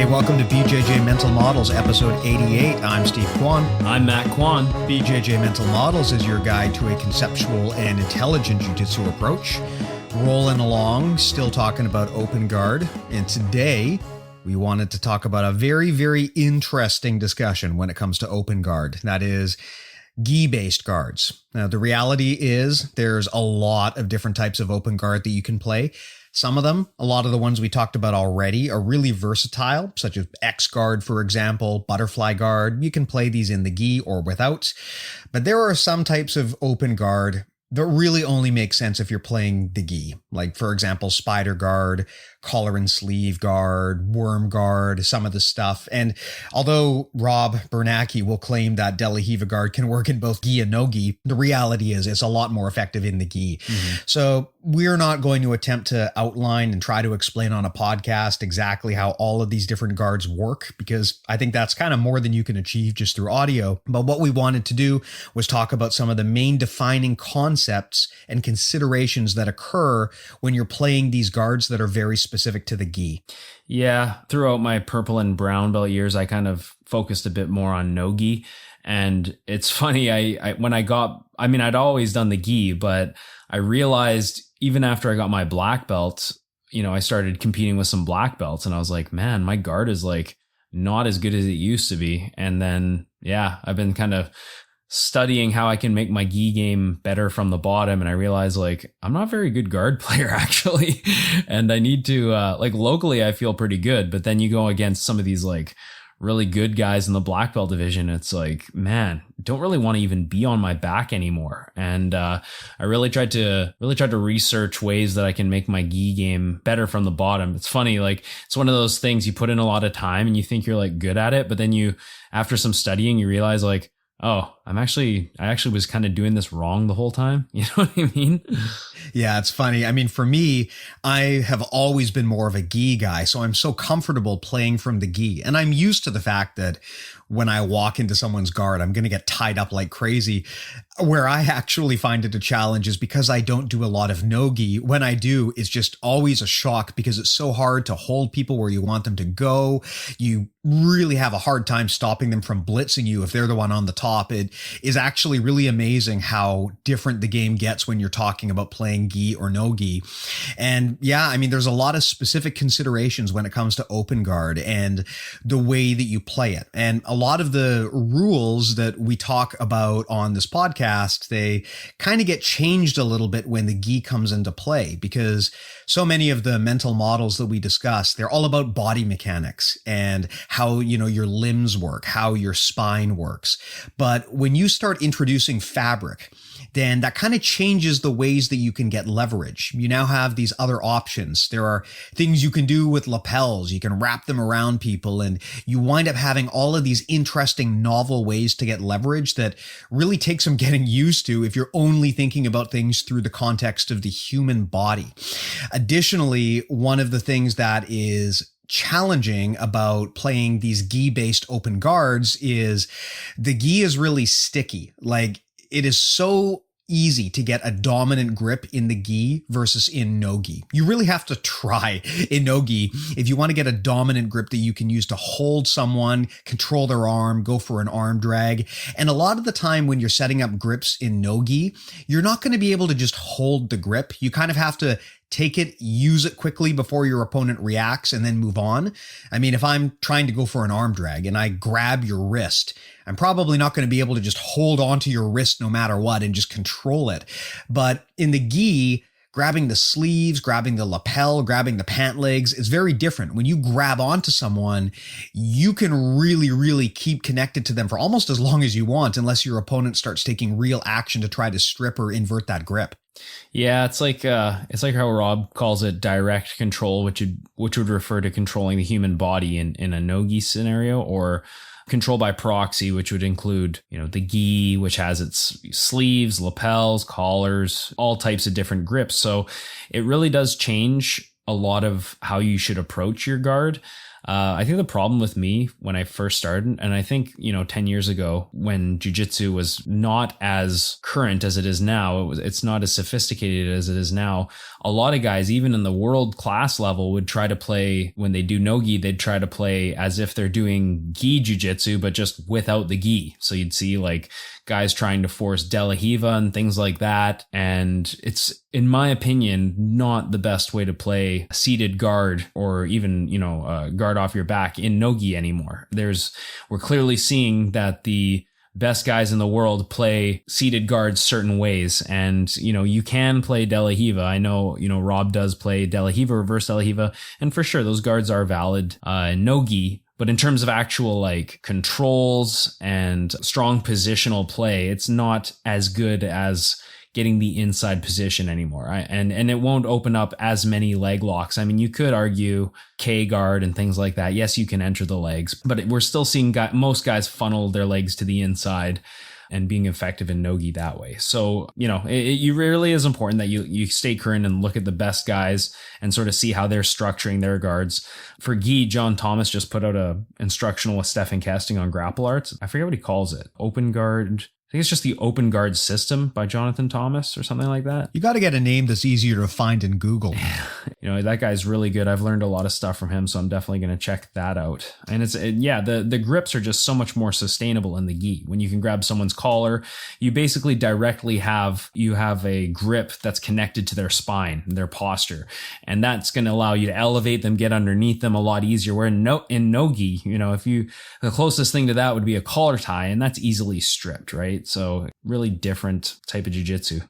Hey, welcome to BJJ Mental Models, episode 88. I'm Steve Kwan. I'm Matt Kwan. BJJ Mental Models is your guide to a conceptual and intelligent jiu-jitsu approach. Rolling along, still talking about open guard. And today, we wanted to talk about a very, very interesting discussion when it comes to open guard. That is gi-based guards. Now, the reality is there's a lot of different types of open guard that you can play. Some of them, a lot of the ones we talked about already, are really versatile, such as X guard, for example, butterfly guard. You can play these in the gi or without. But there are some types of open guard that really only make sense if you're playing the gi. Like, for example, spider guard, collar and sleeve guard, worm guard, some of the stuff. And although Rob Bernacki will claim that De La Riva guard can work in both gi and no gi, the reality is it's a lot more effective in the gi. Mm-hmm. So we're not going to attempt to outline and try to explain on a podcast exactly how all of these different guards work, because I think that's kind of more than you can achieve just through audio. But what we wanted to do was talk about some of the main defining concepts and considerations that occur when you're playing these guards that are very specific to the gi. Yeah, throughout my purple and brown belt years, I kind of focused a bit more on no gi. And it's funny, I'd always done the gi, but I realized even after I got my black belt, I started competing with some black belts and I was like, man, my guard is like not as good as it used to be. And then, I've been kind of studying how I can make my gi game better from the bottom. And I realized I'm not a very good guard player actually. And I need to, locally, I feel pretty good, but then you go against some of these really good guys in the black belt division. It's man, don't really want to even be on my back anymore. And, I really tried to research ways that I can make my gi game better from the bottom. It's funny, it's one of those things you put in a lot of time and you think you're good at it, but then after some studying, you realize oh, I actually was kind of doing this wrong the whole time. You know what I mean? Yeah, it's funny. I mean, for me, I have always been more of a gi guy, so I'm so comfortable playing from the gi. And I'm used to the fact that when I walk into someone's guard, I'm going to get tied up like crazy. Where I actually find it a challenge is because I don't do a lot of no-gi. When I do, it's just always a shock because it's so hard to hold people where you want them to go. You really have a hard time stopping them from blitzing you if they're the one on the top. It is actually really amazing how different the game gets when you're talking about playing gi or no-gi. And there's a lot of specific considerations when it comes to open guard and the way that you play it. And a lot of the rules that we talk about on this podcast, they kind of get changed a little bit when the gi comes into play, because so many of the mental models that we discuss, they're all about body mechanics and how, your limbs work, how your spine works. But when you start introducing fabric, then that kind of changes the ways that you can get leverage. You now have these other options. There are things you can do with lapels. You can wrap them around people, and you wind up having all of these interesting novel ways to get leverage that really take some getting used to if you're only thinking about things through the context of the human body. Additionally, one of the things that is challenging about playing these gi-based open guards is the gi is really sticky. It is so easy to get a dominant grip in the gi versus in no-gi. You really have to try in no-gi if you want to get a dominant grip that you can use to hold someone, control their arm, go for an arm drag. And a lot of the time when you're setting up grips in no-gi, you're not going to be able to just hold the grip. You kind of have to take it, use it quickly before your opponent reacts, and then move on. I mean, if I'm trying to go for an arm drag and I grab your wrist, I'm probably not going to be able to just hold onto your wrist no matter what and just control it. But in the gi, grabbing the sleeves, grabbing the lapel, grabbing the pant legs is very different. When you grab onto someone, you can really, really keep connected to them for almost as long as you want, unless your opponent starts taking real action to try to strip or invert that grip. Yeah, it's like how Rob calls it direct control, which would refer to controlling the human body in a no-gi scenario, or control by proxy, which would include, the gi, which has its sleeves, lapels, collars, all types of different grips. So it really does change a lot of how you should approach your guard. I think the problem with me when I first started, and I think, 10 years ago when jiu-jitsu was not as current as it is now, it's not as sophisticated as it is now. A lot of guys, even in the world class level, would try to play, when they do no-gi, they'd try to play as if they're doing gi jiu-jitsu, but just without the gi. So you'd see like guys trying to force De La Hiva and things like that. And it's, in my opinion, not the best way to play seated guard or even, guard off your back in no-gi anymore. We're clearly seeing that the best guys in the world play seated guards certain ways. And, you can play De La Hiva. I know, Rob does play De La Hiva, reverse De La Hiva. And for sure, those guards are valid in no-gi. But in terms of actual like controls and strong positional play, it's not as good as getting the inside position anymore. And it won't open up as many leg locks. I mean, you could argue K guard and things like that. Yes, you can enter the legs, but we're still seeing most guys funnel their legs to the inside and being effective in no-gi that way. So, it really is important that you stay current and look at the best guys and sort of see how they're structuring their guards. For gi, John Thomas just put out a instructional with Stefan Kesting on Grapple Arts. I forget what he calls it. Open guard. I think it's just the Open Guard System by Jonathan Thomas or something like that. You got to get a name that's easier to find in Google. That guy's really good. I've learned a lot of stuff from him, so I'm definitely going to check that out. And the grips are just so much more sustainable in the gi. When you can grab someone's collar, you basically directly have a grip that's connected to their spine, their posture. And that's going to allow you to elevate them, get underneath them a lot easier. Where in no-gi, the closest thing to that would be a collar tie, and that's easily stripped, right? So really different type of jiu-jitsu.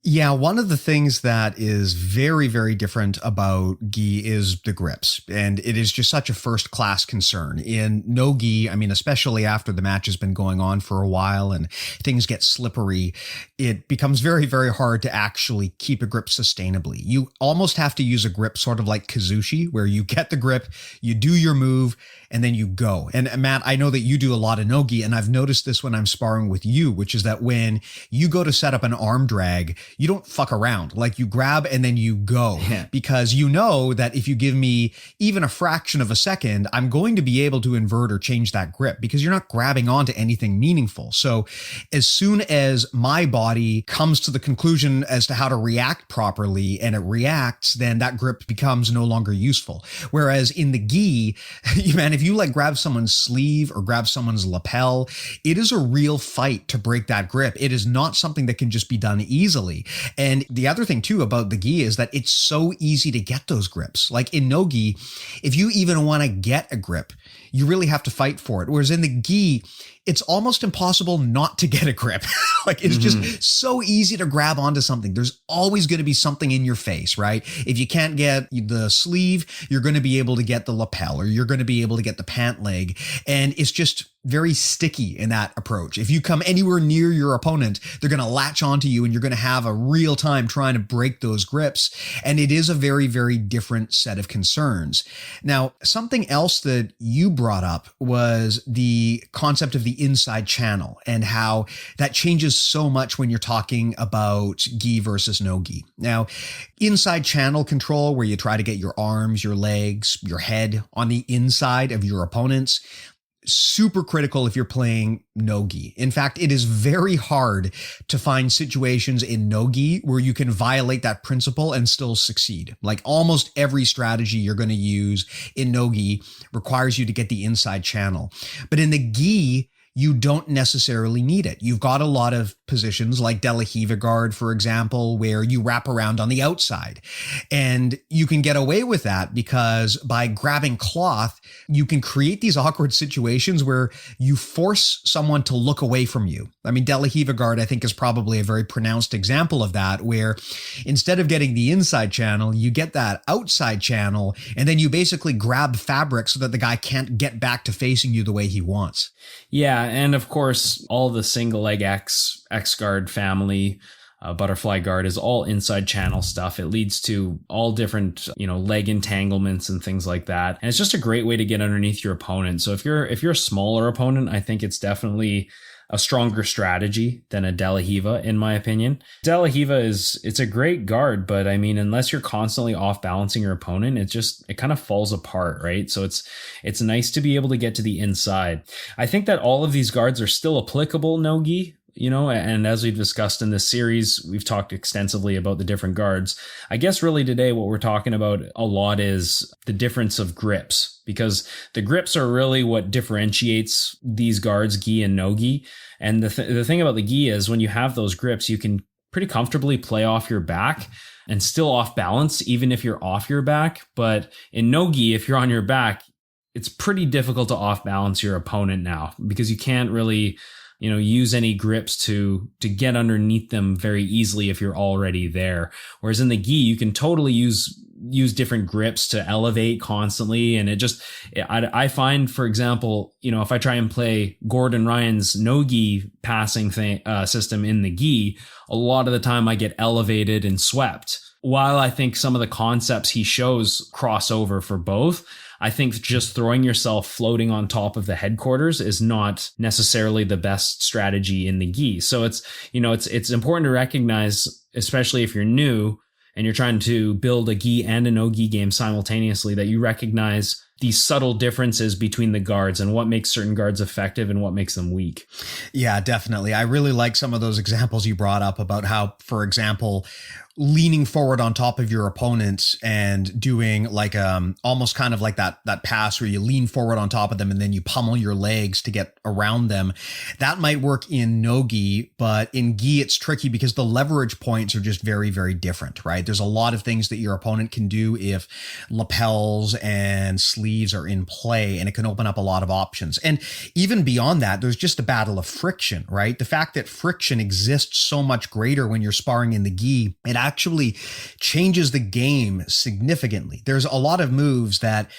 Yeah, one of the things that is very, very different about gi is the grips. And it is just such a first-class concern. In no-gi, especially after the match has been going on for a while and things get slippery, it becomes very, very hard to actually keep a grip sustainably. You almost have to use a grip sort of like Kazushi, where you get the grip, you do your move, and then you go. And Matt, I know that you do a lot of no-gi, and I've noticed this when I'm sparring with you, which is that when you go to set up an arm drag, you don't fuck around. Like you grab and then you go, because you know that if you give me even a fraction of a second, I'm going to be able to invert or change that grip because you're not grabbing onto anything meaningful. So as soon as my body comes to the conclusion as to how to react properly and it reacts, then that grip becomes no longer useful. Whereas in the gi, man, if you grab someone's sleeve or grab someone's lapel, it is a real fight to break that grip. It is not something that can just be done easily. And the other thing too about the gi is that it's so easy to get those grips. Like in no-gi, if you even want to get a grip, you really have to fight for it. Whereas in the gi, it's almost impossible not to get a grip. It's just so easy to grab onto something. There's always going to be something in your face, right? If you can't get the sleeve, you're going to be able to get the lapel, or you're going to be able to get the pant leg. And it's just very sticky in that approach. If you come anywhere near your opponent, they're going to latch onto you and you're going to have a real time trying to break those grips. And it is a very, very different set of concerns. Now, something else that you brought up was the concept of the inside channel and how that changes so much when you're talking about gi versus no gi. Now, inside channel control, where you try to get your arms, your legs, your head on the inside of your opponents, super critical if you're playing no-gi. In fact, it is very hard to find situations in no-gi where you can violate that principle and still succeed. Like almost every strategy you're going to use in no-gi requires you to get the inside channel. But in the gi, you don't necessarily need it. You've got a lot of positions like De La Hiva guard, for example, where you wrap around on the outside. And you can get away with that because by grabbing cloth, you can create these awkward situations where you force someone to look away from you. De La Hiva guard, I think, is probably a very pronounced example of that, where instead of getting the inside channel, you get that outside channel, and then you basically grab fabric so that the guy can't get back to facing you the way he wants. Yeah, and of course, all the single leg X guard family, butterfly guard is all inside channel stuff. It leads to all different, leg entanglements and things like that. And it's just a great way to get underneath your opponent. So if you're a smaller opponent, I think it's definitely a stronger strategy than a De La Riva, in my opinion. De La Riva it's a great guard, but I mean, unless you're constantly off balancing your opponent, it kind of falls apart, right? So it's nice to be able to get to the inside. I think that all of these guards are still applicable no-gi, and as we've discussed in this series, we've talked extensively about the different guards. I guess really today what we're talking about a lot is the difference of grips, because the grips are really what differentiates these guards, gi and no-gi. And the thing about the gi is when you have those grips, you can pretty comfortably play off your back and still off balance, even if you're off your back. But in no-gi, if you're on your back, it's pretty difficult to off balance your opponent now, because you can't really use any grips to get underneath them very easily if you're already there. Whereas in the gi, you can totally use different grips to elevate constantly. And I find, for example, if I try and play Gordon Ryan's no-gi passing system in the gi, a lot of the time I get elevated and swept. While I think some of the concepts he shows cross over for both, I think just throwing yourself floating on top of the headquarters is not necessarily the best strategy in the gi. So it's important to recognize, especially if you're new and you're trying to build a gi and a no-gi game simultaneously, that you recognize these subtle differences between the guards and what makes certain guards effective and what makes them weak. Yeah, definitely. I really like some of those examples you brought up about how, for example, leaning forward on top of your opponent and doing like almost kind of like that pass where you lean forward on top of them and then you pummel your legs to get around them. That might work in no-gi, but in gi it's tricky because the leverage points are just very, very different, right? There's a lot of things that your opponent can do if lapels and sleeves are in play, and it can open up a lot of options. And even beyond that, there's just a battle of friction, right? The fact that friction exists so much greater when you're sparring in the gi, it actually changes the game significantly. There's a lot of moves that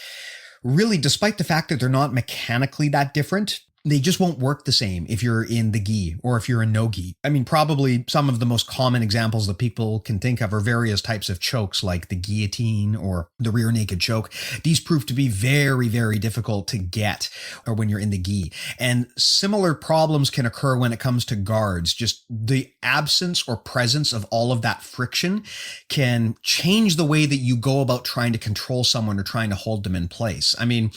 really, despite the fact that they're not mechanically that different, they just won't work the same if you're in the gi or if you're in no-gi. I mean, probably some of the most common examples that people can think of are various types of chokes like the guillotine or the rear naked choke. These prove to be very, very difficult to get or when you're in the gi. And similar problems can occur when it comes to guards. Just the absence or presence of all of that friction can change the way that you go about trying to control someone or trying to hold them in place. I mean,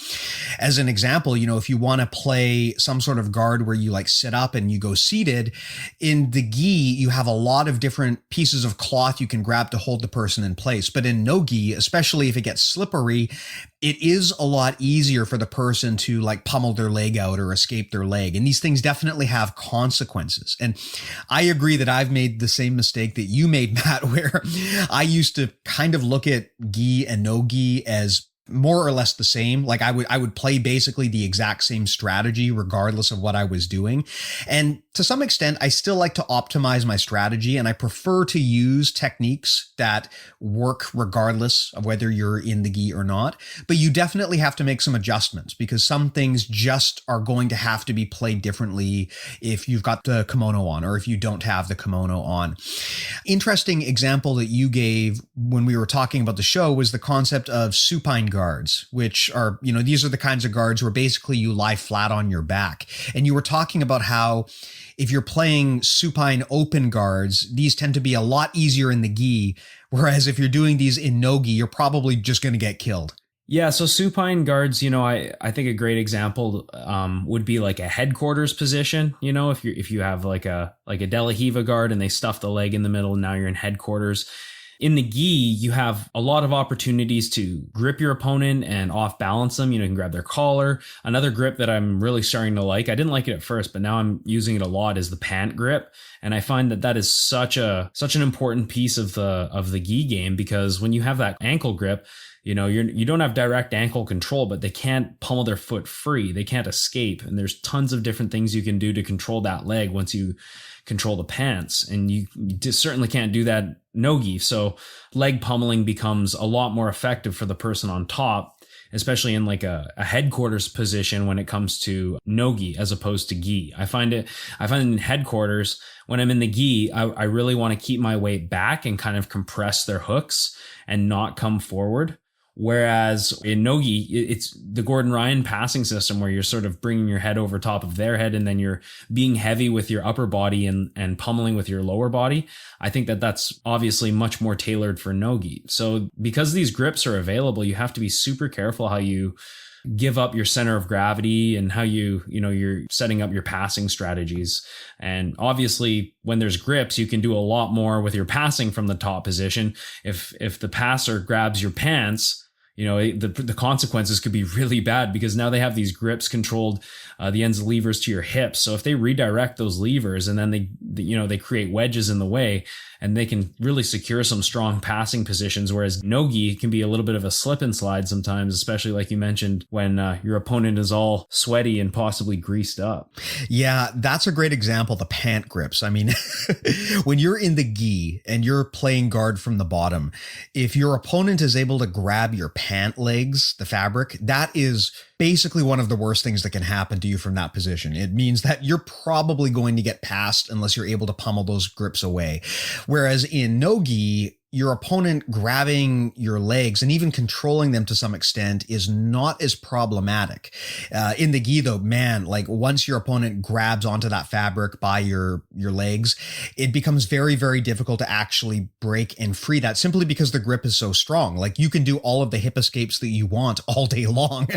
as an example, if you want to play some sort of guard where you like sit up and you go seated, in the gi, you have a lot of different pieces of cloth you can grab to hold the person in place. But in no gi, especially if it gets slippery, it is a lot easier for the person to like pummel their leg out or escape their leg. And these things definitely have consequences. And I agree that I've made the same mistake that you made, Matt, where I used to kind of look at gi and no gi as more or less the same. Like I would play basically the exact same strategy regardless of what I was doing. And to some extent, I still like to optimize my strategy, and I prefer to use techniques that work regardless of whether you're in the gi or not. But you definitely have to make some adjustments because some things just are going to have to be played differently if you've got the kimono on or if you don't have the kimono on. Interesting example that you gave when we were talking about the show was the concept of supine guards, which are, these are the kinds of guards where basically you lie flat on your back. And you were talking about how if you're playing supine open guards, these tend to be a lot easier in the gi, whereas if you're doing these in no gi, you're probably just going to get killed. Yeah, so supine guards, I think a great example would be like a headquarters position. If you have like a De La Riva guard and they stuff the leg in the middle, and now you're in headquarters. In the gi, you have a lot of opportunities to grip your opponent and off balance them. You can grab their collar. Another grip that I'm really starting to like, I didn't like it at first, but now I'm using it a lot, is the pant grip. And I find that is such an important piece of the gi game, because when you have that ankle grip, you don't have direct ankle control, but they can't pummel their foot free. They can't escape. And there's tons of different things you can do to control that leg once you control the pants. And you certainly can't do that no-gi. So leg pummeling becomes a lot more effective for the person on top, especially in like a headquarters position when it comes to no-gi as opposed to gi. I find in headquarters, when I'm in the gi, I really want to keep my weight back and kind of compress their hooks and not come forward. Whereas in no-gi, it's the Gordon Ryan passing system where you're sort of bringing your head over top of their head and then you're being heavy with your upper body and pummeling with your lower body. I think that that's obviously much more tailored for no-gi. So because these grips are available, you have to be super careful how you give up your center of gravity and how you're setting up your passing strategies. And obviously when there's grips, you can do a lot more with your passing from the top position. If the passer grabs your pants, the consequences could be really bad because now they have these grips controlled the ends of levers to your hips. So if they redirect those levers and then they create wedges in the way, and they can really secure some strong passing positions. Whereas no-gi can be a little bit of a slip and slide sometimes, especially like you mentioned, when your opponent is all sweaty and possibly greased up. Yeah, that's a great example, the pant grips. I mean, when you're in the gi and you're playing guard from the bottom, if your opponent is able to grab your pant legs, the fabric, that is basically one of the worst things that can happen to you from that position. It means that you're probably going to get passed unless you're able to pummel those grips away. Whereas in no-gi, your opponent grabbing your legs and even controlling them to some extent is not as problematic. In the gi though, man, like once your opponent grabs onto that fabric by your legs, it becomes very, very difficult to actually break and free that simply because the grip is so strong. Like you can do all of the hip escapes that you want all day long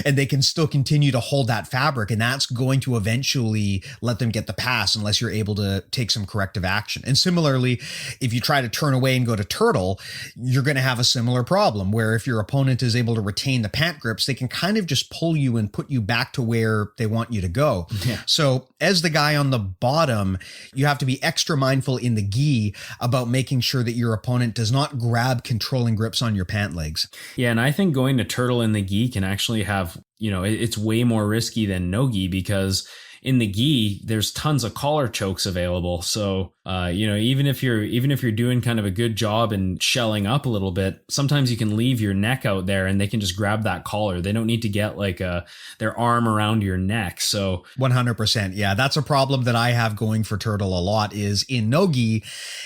and they can still continue to hold that fabric. And that's going to eventually let them get the pass unless you're able to take some corrective action. And similarly, if you try to turn away and go to turtle, you're going to have a similar problem where if your opponent is able to retain the pant grips, they can kind of just pull you and put you back to where they want you to go. Yeah. So as the guy on the bottom, you have to be extra mindful in the gi about making sure that your opponent does not grab controlling grips on your pant legs. Yeah. And I think going to turtle in the gi can actually have, it's way more risky than no gi because in the gi, there's tons of collar chokes available. So, even if you're doing kind of a good job and shelling up a little bit, sometimes you can leave your neck out there and they can just grab that collar. They don't need to get like their arm around your neck. So 100%. Yeah, that's a problem that I have going for turtle a lot is in no-gi,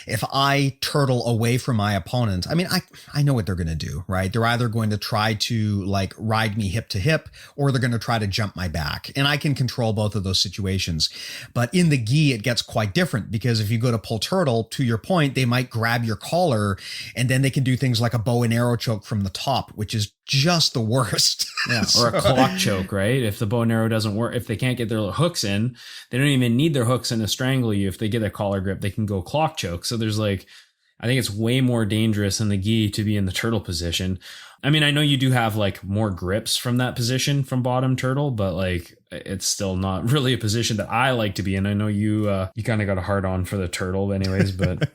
if I turtle away from my opponent, I mean, I know what they're going to do, right? They're either going to try to like ride me hip to hip or they're going to try to jump my back. And I can control both of those situations. But in the gi, it gets quite different because if you go to pull turtle, to your point, they might grab your collar and then they can do things like a bow and arrow choke from the top, which is just the worst. Yeah, or a clock choke, right? If the bow and arrow doesn't work, if they can't get their hooks in, they don't even need their hooks in to strangle you. If they get a collar grip, they can go clock choke. So there's I think it's way more dangerous in the gi to be in the turtle position. I mean, I know you do have like more grips from that position from bottom turtle, but like it's still not really a position that I like to be in. I know you kind of got a hard on for the turtle anyways, but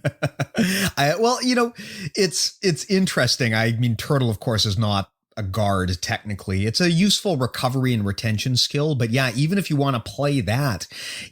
it's interesting. I mean, turtle, of course, is not a guard technically. It's a useful recovery and retention skill. But yeah, even if you want to play that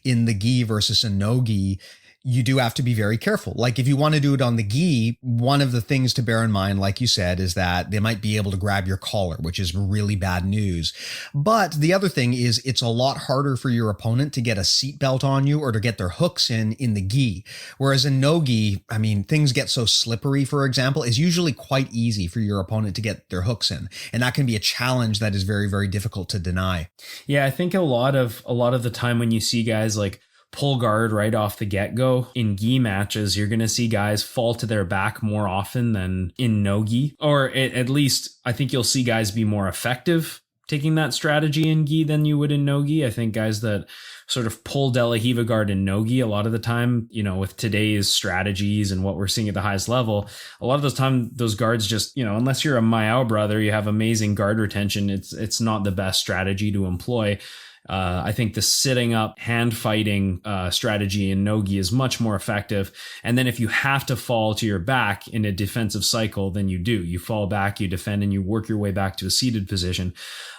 in the gi versus a no-gi, you do have to be very careful. Like if you want to do it on the gi, one of the things to bear in mind, like you said, is that they might be able to grab your collar, which is really bad news. But the other thing is it's a lot harder for your opponent to get a seatbelt on you or to get their hooks in the gi. Whereas in no gi, I mean, things get so slippery, for example, it's usually quite easy for your opponent to get their hooks in. And that can be a challenge that is very, very difficult to deny. Yeah, I think a lot of the time when you see guys like pull guard right off the get-go in gi matches, you're going to see guys fall to their back more often than in no gi, or at least I think you'll see guys be more effective taking that strategy in gi than you would in no gi. I think guys that sort of pull De La Hiva guard in no gi a lot of the time, with today's strategies and what we're seeing at the highest level, a lot of the time those guards just, unless you're a Mayao brother, you have amazing guard retention. It's not the best strategy to employ. I think the sitting up hand fighting strategy in no-gi is much more effective. And then if you have to fall to your back in a defensive cycle, then you do. You fall back, you defend, and you work your way back to a seated position.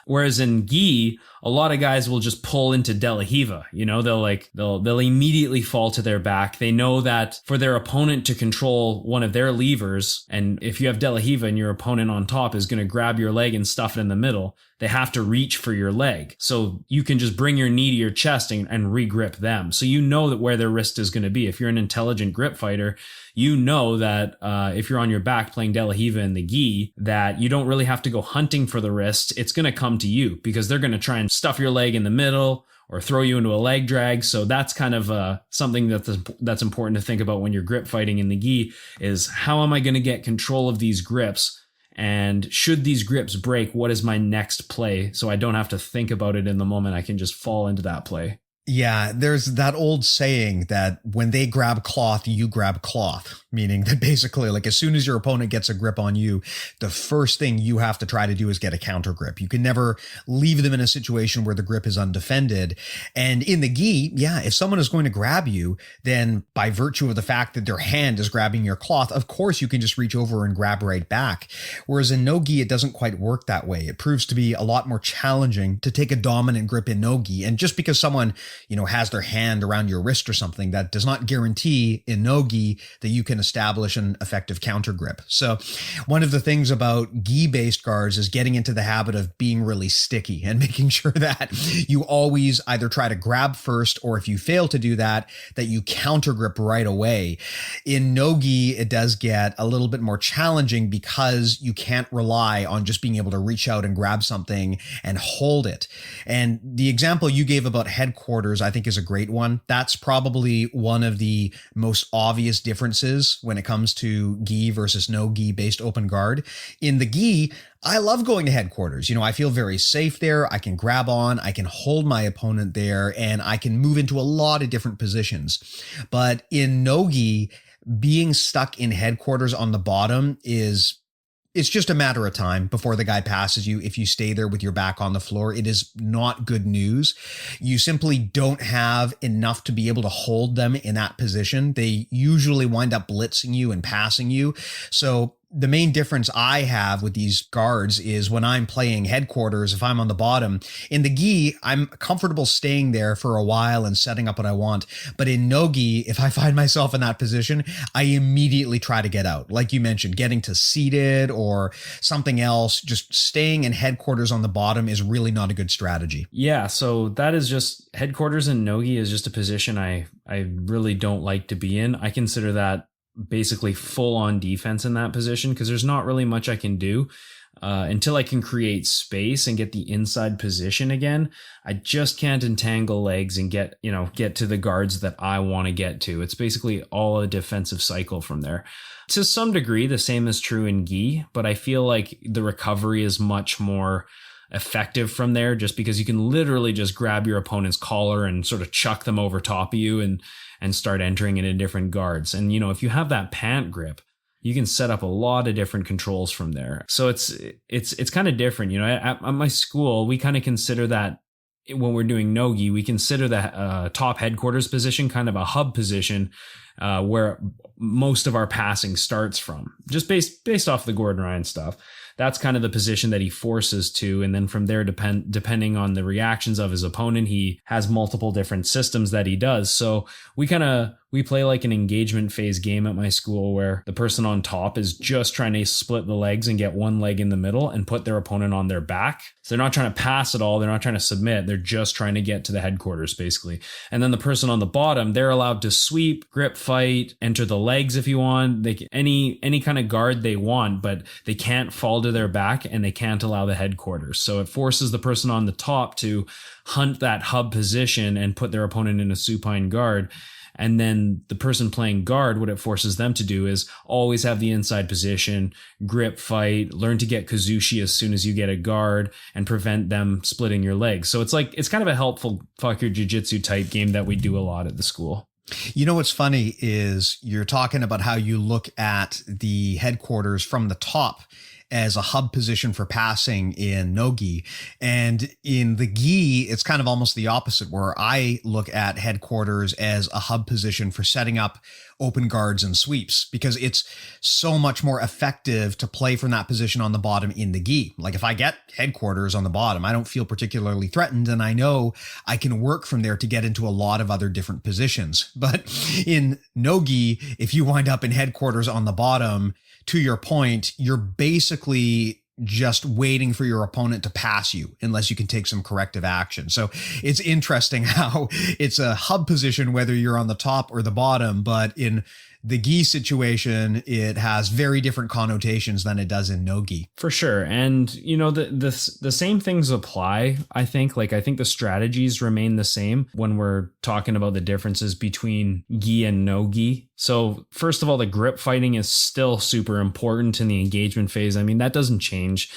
Whereas in gi, a lot of guys will just pull into De La Hiva. They'll immediately fall to their back. They know that for their opponent to control one of their levers, and if you have De La Hiva and your opponent on top is going to grab your leg and stuff it in the middle, they have to reach for your leg. So you can just bring your knee to your chest and re-grip them. So you know that where their wrist is going to be. If you're an intelligent grip fighter, you know that if you're on your back playing De La Hiva in the gi, that you don't really have to go hunting for the wrist. It's going to come to you because they're going to try and stuff your leg in the middle or throw you into a leg drag. So that's kind of something that's important to think about when you're grip fighting in the gi is how am I going to get control of these grips? And should these grips break, what is my next play? So I don't have to think about it in the moment. I can just fall into that play. Yeah, there's that old saying that when they grab cloth, you grab cloth, meaning that basically like as soon as your opponent gets a grip on you, the first thing you have to try to do is get a counter grip. You can never leave them in a situation where the grip is undefended. And in the gi, yeah, if someone is going to grab you, then by virtue of the fact that their hand is grabbing your cloth, of course you can just reach over and grab right back. Whereas in no gi, it doesn't quite work that way. It proves to be a lot more challenging to take a dominant grip in no gi. And just because someone has their hand around your wrist or something, that does not guarantee in no-gi that you can establish an effective counter grip. So one of the things about gi-based guards is getting into the habit of being really sticky and making sure that you always either try to grab first, or if you fail to do that, that you counter grip right away. In no-gi, it does get a little bit more challenging because you can't rely on just being able to reach out and grab something and hold it. And the example you gave about headquarters, I think is a great one. That's probably one of the most obvious differences when it comes to gi versus no gi based open guard. In the gi, I love going to headquarters. I feel very safe there. I can grab on, I can hold my opponent there, and I can move into a lot of different positions. But in no gi, being stuck in headquarters on the bottom it's just a matter of time before the guy passes you. If you stay there with your back on the floor, it is not good news. You simply don't have enough to be able to hold them in that position. They usually wind up blitzing you and passing you. So the main difference I have with these guards is when I'm playing headquarters, if I'm on the bottom, in the gi, I'm comfortable staying there for a while and setting up what I want. But in no gi, if I find myself in that position, I immediately try to get out. Like you mentioned, getting to seated or something else, just staying in headquarters on the bottom is really not a good strategy. Yeah, so that is just headquarters in no gi is just a position I really don't like to be in. I consider that basically full on defense in that position because there's not really much I can do until I can create space and get the inside position again. I just can't entangle legs and get to the guards that I want to get to. It's basically all a defensive cycle from there. To some degree, the same is true in gi, but I feel like the recovery is much more effective from there just because you can literally just grab your opponent's collar and sort of chuck them over top of you and start entering into different guards. And, if you have that pant grip, you can set up a lot of different controls from there. So it's kind of different. At my school, we kind of consider that when we're doing no-gi, we consider the top headquarters position kind of a hub position where most of our passing starts from, just based off the Gordon Ryan stuff. That's kind of the position that he forces to. And then from there, depending on the reactions of his opponent, he has multiple different systems that he does. So we play like an engagement phase game at my school where the person on top is just trying to split the legs and get one leg in the middle and put their opponent on their back. So they're not trying to pass at all. They're not trying to submit. They're just trying to get to the headquarters, basically. And then the person on the bottom, they're allowed to sweep, grip fight, enter the legs if you want. They can, any kind of guard they want, but they can't fall to their back and they can't allow the headquarters. So it forces the person on the top to hunt that hub position and put their opponent in a supine guard. And then the person playing guard, what it forces them to do is always have the inside position, grip fight, learn to get kazushi as soon as you get a guard and prevent them splitting your legs. So it's kind of a helpful fuck your jiu-jitsu type game that we do a lot at the school. What's funny is you're talking about how you look at the headquarters from the top as a hub position for passing in no-gi. And in the gi, it's kind of almost the opposite, where I look at headquarters as a hub position for setting up open guards and sweeps, because it's so much more effective to play from that position on the bottom in the gi. Like if I get headquarters on the bottom, I don't feel particularly threatened, and I know I can work from there to get into a lot of other different positions. But in no-gi, if you wind up in headquarters on the bottom, to your point, you're basically just waiting for your opponent to pass you unless you can take some corrective action. So it's interesting how it's a hub position, whether you're on the top or the bottom, but in the gi situation, it has very different connotations than it does in no gi. For sure. And, the same things apply, I think. I think the strategies remain the same when we're talking about the differences between gi and no gi. So first of all, the grip fighting is still super important in the engagement phase. I mean, that doesn't change.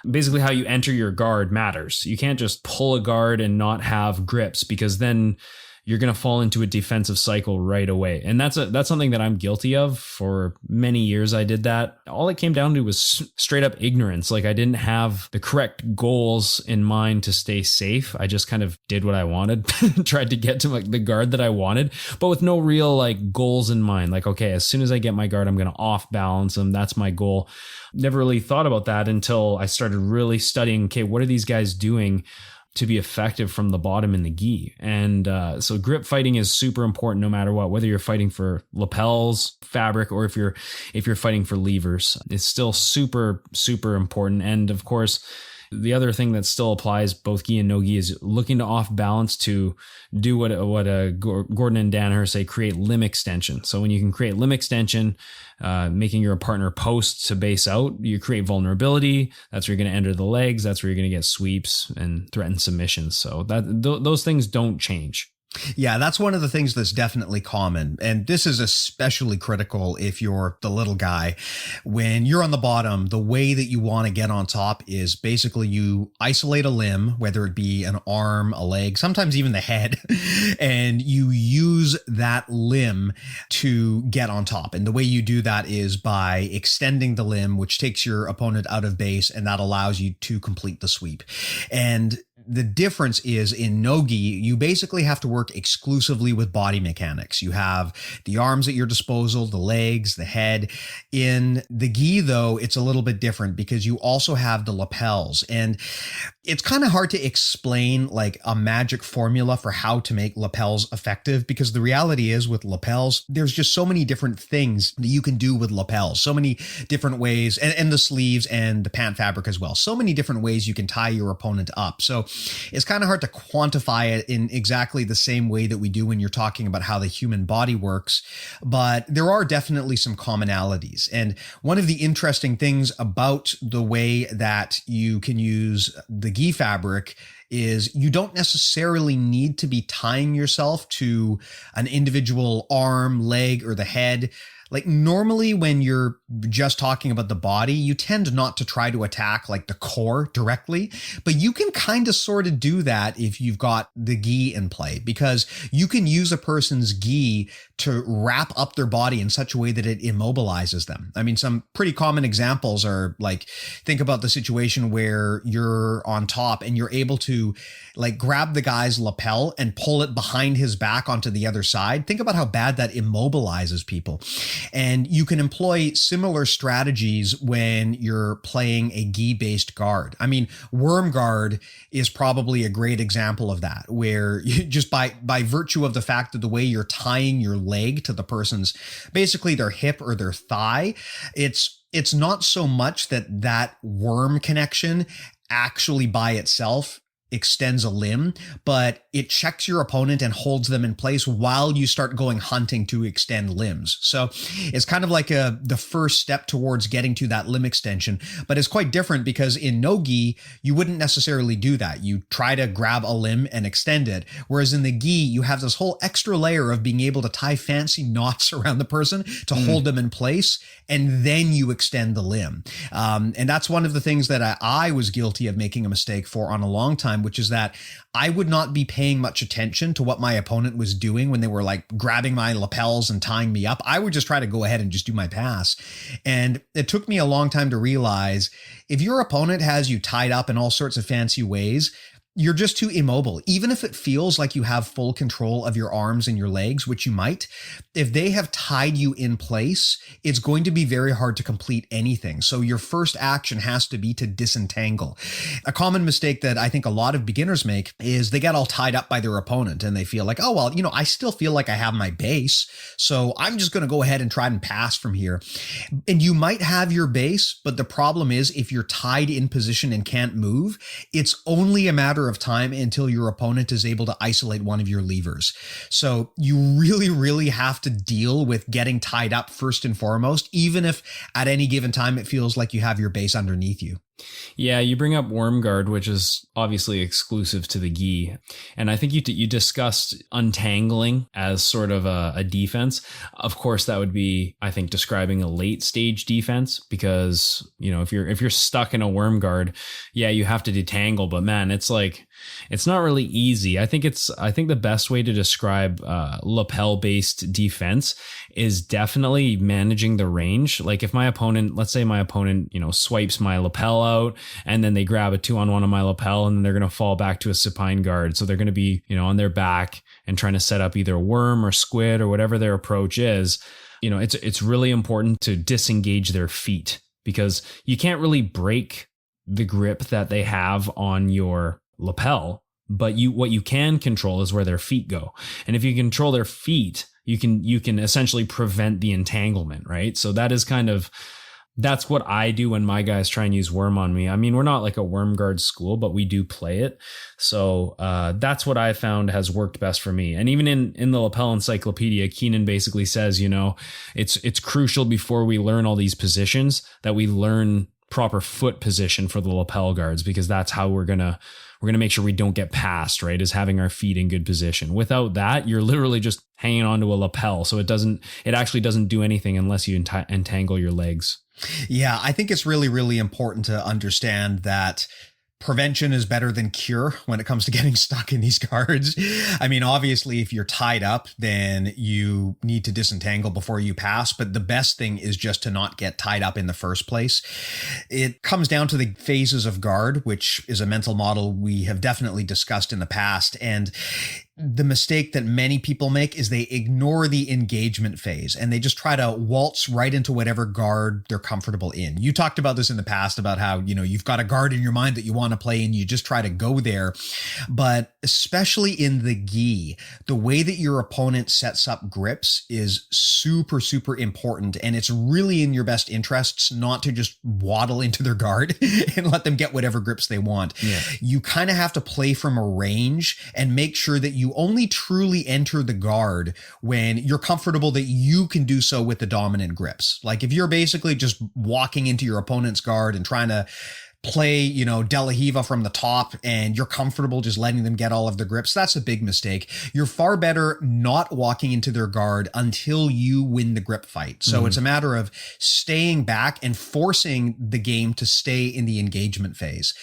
Basically, how you enter your guard matters. You can't just pull a guard and not have grips, because then you're going to fall into a defensive cycle right away. And that's something that I'm guilty of. For many years, I did that. All it came down to was straight up ignorance. I didn't have the correct goals in mind to stay safe. I just kind of did what I wanted, tried to get to the guard that I wanted, but with no real goals in mind. Okay, as soon as I get my guard, I'm going to off balance them. That's my goal. Never really thought about that until I started really studying, okay, what are these guys doing to be effective from the bottom in the gi? And so grip fighting is super important no matter what, whether you're fighting for lapels, fabric, or if you're fighting for levers. It's still super, super important. And of course, the other thing that still applies both gi and no gi is looking to off balance to do what Gordon and Danaher say, create limb extension. So when you can create limb extension, making your partner post to base out, you create vulnerability. That's where you're going to enter the legs. That's where you're going to get sweeps and threaten submissions. So those things don't change. Yeah, that's one of the things that's definitely common. And this is especially critical if you're the little guy. When you're on the bottom, the way that you want to get on top is basically you isolate a limb, whether it be an arm, a leg, sometimes even the head, and you use that limb to get on top. And the way you do that is by extending the limb, which takes your opponent out of base, and that allows you to complete the sweep. And the difference is in no-gi, you basically have to work exclusively with body mechanics. You have the arms at your disposal, the legs, the head. In the gi, though, it's a little bit different because you also have the lapels. And it's kind of hard to explain like a magic formula for how to make lapels effective, because the reality is with lapels, there's just so many different things that you can do with lapels, so many different ways, and the sleeves and the pant fabric as well. So many different ways you can tie your opponent up. So it's kind of hard to quantify it in exactly the same way that we do when you're talking about how the human body works, but there are definitely some commonalities. And one of the interesting things about the way that you can use the gi fabric is you don't necessarily need to be tying yourself to an individual arm, leg, or the head. Like normally when you're just talking about the body, you tend not to try to attack like the core directly, but you can kind of sort of do that if you've got the gi in play, because you can use a person's gi to wrap up their body in such a way that it immobilizes them. I mean, some pretty common examples are like, think about the situation where you're on top and you're able to like grab the guy's lapel and pull it behind his back onto the other side. Think about how bad that immobilizes people. And you can employ similar strategies when you're playing a gi-based guard. I mean, worm guard is probably a great example of that, where you just by virtue of the fact that the way you're tying your leg to the person's, basically their hip or their thigh, it's not so much that worm connection actually by itself extends a limb, but it checks your opponent and holds them in place while you start going hunting to extend limbs. So it's kind of like the first step towards getting to that limb extension, but it's quite different because in no-gi, you wouldn't necessarily do that. You try to grab a limb and extend it. Whereas in the gi, you have this whole extra layer of being able to tie fancy knots around the person to hold them in place, and then you extend the limb. And that's one of the things that I was guilty of making a mistake for on a long time, which is that I would not be paying much attention to what my opponent was doing when they were like grabbing my lapels and tying me up. I would just try to go ahead and just do my pass. And it took me a long time to realize if your opponent has you tied up in all sorts of fancy ways, you're just too immobile. Even if it feels like you have full control of your arms and your legs, which you might, if they have tied you in place, it's going to be very hard to complete anything. So your first action has to be to disentangle. A common mistake that I think a lot of beginners make is they get all tied up by their opponent and they feel like, oh, well, I still feel like I have my base, so I'm just going to go ahead and try and pass from here. And you might have your base, but the problem is if you're tied in position and can't move, it's only a matter of time until your opponent is able to isolate one of your levers. So you really have to deal with getting tied up first and foremost, even if at any given time it feels like you have your base underneath you. Yeah, you bring up worm guard, which is obviously exclusive to the gi. And I think you discussed untangling as sort of a defense. Of course, that would be, I think, describing a late stage defense because, if you're stuck in a worm guard, yeah, you have to detangle. But man, it's not really easy. I think the best way to describe lapel based defense is definitely managing the range. Like if let's say my opponent, swipes my lapel out and then they grab a 2-on-1 on my lapel and then they're going to fall back to a supine guard. So they're going to be, on their back and trying to set up either worm or squid or whatever their approach is. It's really important to disengage their feet because you can't really break the grip that they have on your lapel, but what you can control is where their feet go. And if you control their feet, you can essentially prevent the entanglement, right? So that's what I do when my guys try and use worm on me. I mean, we're not like a worm guard school, but we do play it. So that's what I found has worked best for me. And even in the lapel encyclopedia, Keenan basically says, it's crucial before we learn all these positions that we learn proper foot position for the lapel guards, because that's how we're going to make sure we don't get passed, right? Is having our feet in good position. Without that, you're literally just hanging onto a lapel. So it actually doesn't do anything unless you entangle your legs. Yeah, I think it's really important to understand that prevention is better than cure when it comes to getting stuck in these guards. I mean, obviously, if you're tied up, then you need to disentangle before you pass. But the best thing is just to not get tied up in the first place. It comes down to the phases of guard, which is a mental model we have definitely discussed in the past. And the mistake that many people make is they ignore the engagement phase and they just try to waltz right into whatever guard they're comfortable in. You talked about this in the past about how, you've got a guard in your mind that you want to play and you just try to go there. But especially in the gi, the way that your opponent sets up grips is super important. And it's really in your best interests not to just waddle into their guard and let them get whatever grips they want. Yeah. You kind of have to play from a range and make sure that you only truly enter the guard when you're comfortable that you can do so with the dominant grips. Like if you're basically just walking into your opponent's guard and trying to play, De La Hiva from the top and you're comfortable just letting them get all of the grips, that's a big mistake. You're far better not walking into their guard until you win the grip fight. So it's a matter of staying back and forcing the game to stay in the engagement phase.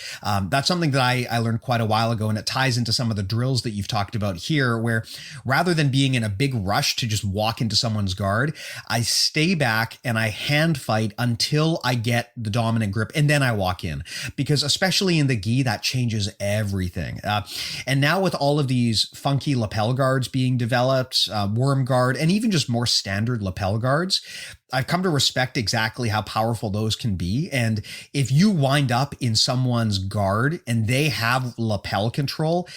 That's something that I learned quite a while ago, and it ties into some of the drills that you've talked about here, where rather than being in a big rush to just walk into someone's guard, I stay back and I hand fight until I get the dominant grip, and then I walk in. Because especially in the gi, that changes everything. And now with all of these funky lapel guards being developed, worm guard, and even just more standard lapel guards, I've come to respect exactly how powerful those can be. And if you wind up in someone's guard and they have lapel control,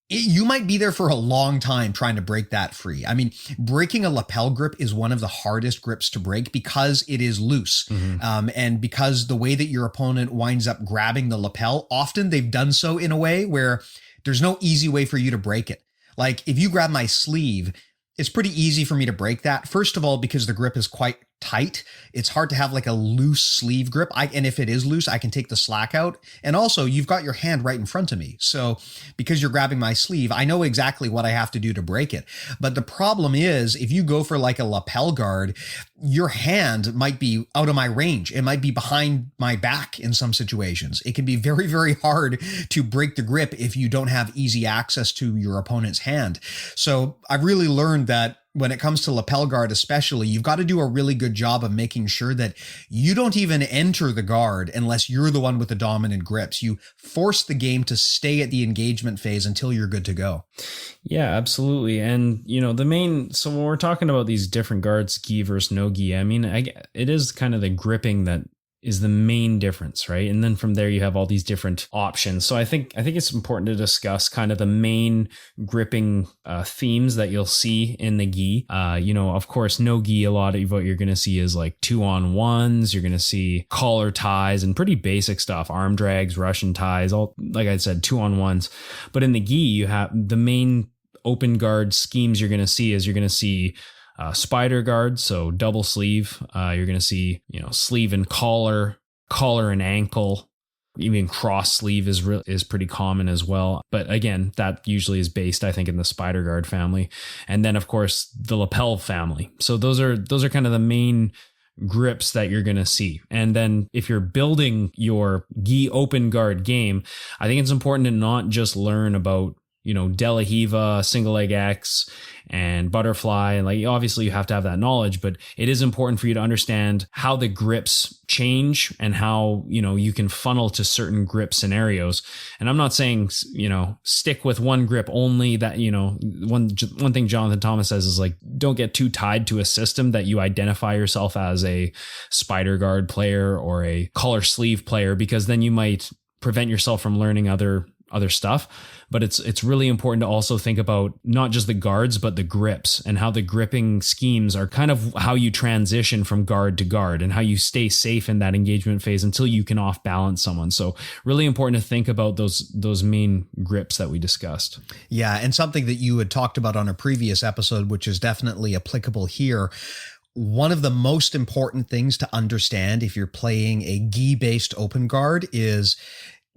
you might be there for a long time trying to break that free. I mean, breaking a lapel grip is one of the hardest grips to break because it is loose. And because the way that your opponent winds up grabbing the lapel, often they've done so in a way where there's no easy way for you to break it. Like if you grab my sleeve, it's pretty easy for me to break that. First of all, because the grip is quite tight. It's hard to have like a loose sleeve grip. And if it is loose, I can take the slack out. And also you've got your hand right in front of me. So because you're grabbing my sleeve, I know exactly what I have to do to break it. But the problem is if you go for like a lapel guard, your hand might be out of my range. It might be behind my back in some situations. It can be very hard to break the grip if you don't have easy access to your opponent's hand. So I've really learned that when it comes to lapel guard especially, you've got to do a really good job of making sure that you don't even enter the guard unless you're the one with the dominant grips. You force the game to stay at the engagement phase until you're good to go. Yeah, absolutely. And, so when we're talking about these different guards, gi versus no gi, I mean, it is kind of the gripping that is the main difference, right? And then from there you have all these different options. So I think it's important to discuss kind of the main gripping themes that you'll see in the gi. Of course, no gi, a lot of what you're going to see is like 2-on-1s. You're going to see collar ties and pretty basic stuff, arm drags, Russian ties, all, like I said, 2-on-1s. But in the gi, you have the main open guard schemes you're going to see spider guard, so double sleeve. You're going to see, sleeve and collar and ankle. Even cross sleeve is pretty common as well. But again, that usually is based, I think, in the spider guard family. And then, of course, the lapel family. So those are kind of the main grips that you're going to see. And then if you're building your gi open guard game, I think it's important to not just learn about De La Hiva, single leg X, and butterfly. And like, obviously you have to have that knowledge, but it is important for you to understand how the grips change and how, you can funnel to certain grip scenarios. And I'm not saying, stick with one grip only. That, one thing Jonathan Thomas says is like, don't get too tied to a system that you identify yourself as a spider guard player or a collar sleeve player, because then you might prevent yourself from learning other stuff. But it's really important to also think about not just the guards, but the grips and how the gripping schemes are kind of how you transition from guard to guard and how you stay safe in that engagement phase until you can off balance someone. So really important to think about those main grips that we discussed. Yeah. And something that you had talked about on a previous episode, which is definitely applicable here. One of the most important things to understand if you're playing a gi-based open guard is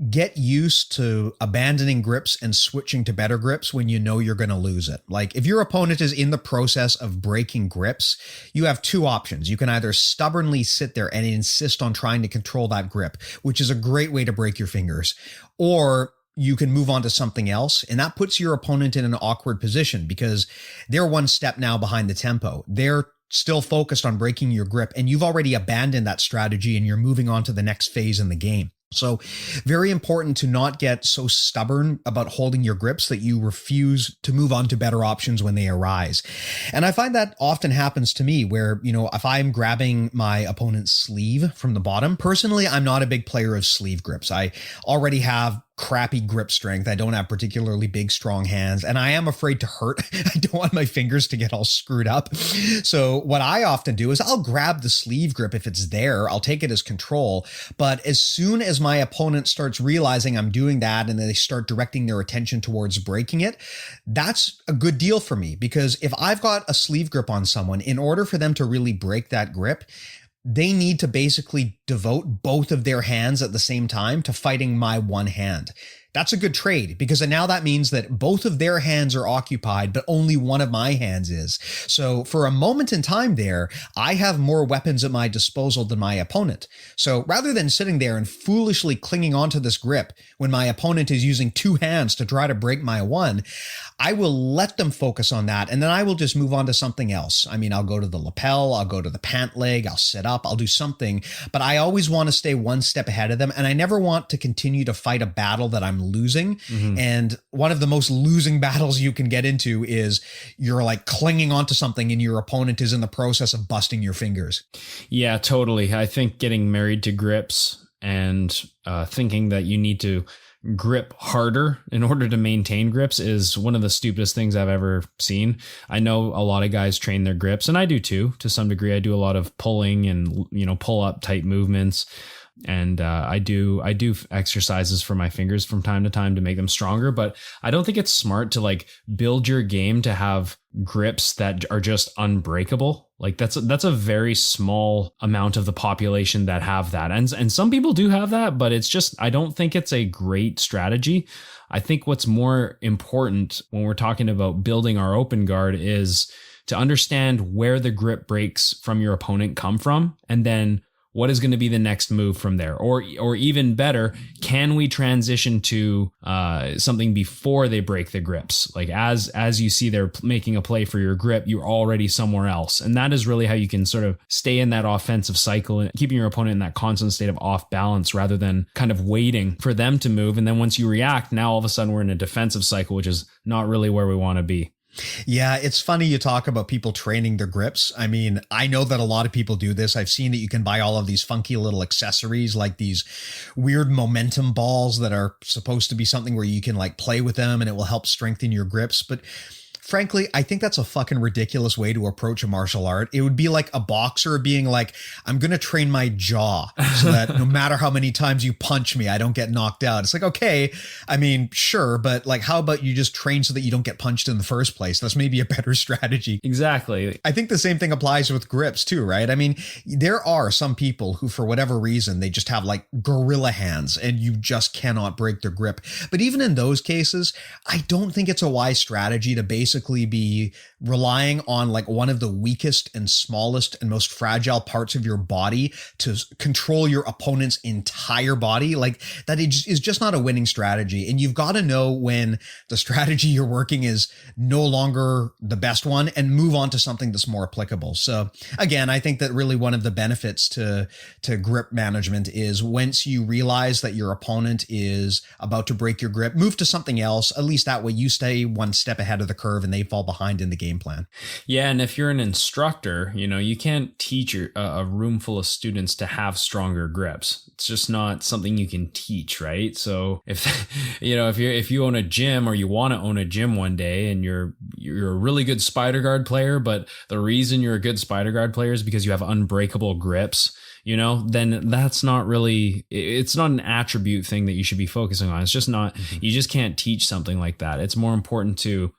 get used to abandoning grips and switching to better grips when you know you're going to lose it. Like if your opponent is in the process of breaking grips, you have two options. You can either stubbornly sit there and insist on trying to control that grip, which is a great way to break your fingers, or you can move on to something else. And that puts your opponent in an awkward position because they're one step now behind the tempo. They're still focused on breaking your grip, and you've already abandoned that strategy and you're moving on to the next phase in the game. So very important to not get so stubborn about holding your grips that you refuse to move on to better options when they arise. And I find that often happens to me where, if I'm grabbing my opponent's sleeve from the bottom, personally, I'm not a big player of sleeve grips. I already have crappy grip strength. I don't have particularly big, strong hands, and I am afraid to hurt. I don't want my fingers to get all screwed up. So what I often do is I'll grab the sleeve grip if it's there. I'll take it as control. But as soon as my opponent starts realizing I'm doing that and then they start directing their attention towards breaking it, that's a good deal for me, because if I've got a sleeve grip on someone, in order for them to really break that grip, they need to basically devote both of their hands at the same time to fighting my one hand. That's a good trade, because now that means that both of their hands are occupied, but only one of my hands is. So for a moment in time there, I have more weapons at my disposal than my opponent. So rather than sitting there and foolishly clinging onto this grip when my opponent is using two hands to try to break my one, I will let them focus on that, and then I will just move on to something else. I mean, I'll go to the lapel, I'll go to the pant leg, I'll sit up, I'll do something, but I always want to stay one step ahead of them, and I never want to continue to fight a battle that I'm losing. Mm-hmm. And one of the most losing battles you can get into is you're like clinging onto something and your opponent is in the process of busting your fingers. Yeah, totally. I think getting married to grips and thinking that you need to grip harder in order to maintain grips is one of the stupidest things I've ever seen. I know a lot of guys train their grips, and I do too, to some degree. I do a lot of pulling and, pull up type movements. And I do exercises for my fingers from time to time to make them stronger, but I don't think it's smart to like build your game to have grips that are just unbreakable. Like that's a very small amount of the population that have that. And some people do have that, but it's just, I don't think it's a great strategy. I think what's more important when we're talking about building our open guard is to understand where the grip breaks from your opponent come from, and then what is going to be the next move from there? Or even better, can we transition to something before they break the grips? Like as you see they're making a play for your grip, you're already somewhere else. And that is really how you can sort of stay in that offensive cycle and keeping your opponent in that constant state of off balance rather than kind of waiting for them to move. And then once you react, now all of a sudden we're in a defensive cycle, which is not really where we want to be. Yeah, it's funny you talk about people training their grips. I mean, I know that a lot of people do this. I've seen that you can buy all of these funky little accessories, like these weird momentum balls that are supposed to be something where you can like play with them and it will help strengthen your grips. But frankly, I think that's a fucking ridiculous way to approach a martial art. It would be like a boxer being like, I'm going to train my jaw so that no matter how many times you punch me, I don't get knocked out. It's like, okay, I mean, sure, but like, how about you just train so that you don't get punched in the first place? That's maybe a better strategy. Exactly. I think the same thing applies with grips too, right? I mean, there are some people who, for whatever reason, they just have like gorilla hands and you just cannot break their grip. But even in those cases, I don't think it's a wise strategy to basically be relying on like one of the weakest and smallest and most fragile parts of your body to control your opponent's entire body. Like that is just not a winning strategy. And you've got to know when the strategy you're working is no longer the best one and move on to something that's more applicable. So again, I think that really one of the benefits to grip management is once you realize that your opponent is about to break your grip, move to something else. At least that way you stay one step ahead of the curve and they fall behind in the game plan. Yeah. And if you're an instructor, you can't teach a room full of students to have stronger grips. It's just not something you can teach, right? So if you own a gym or you want to own a gym one day and you're a really good spider guard player, but the reason you're a good spider guard player is because you have unbreakable grips, then that's not really, it's not an attribute thing that you should be focusing on. It's just not, you just can't teach something like that. It's more important to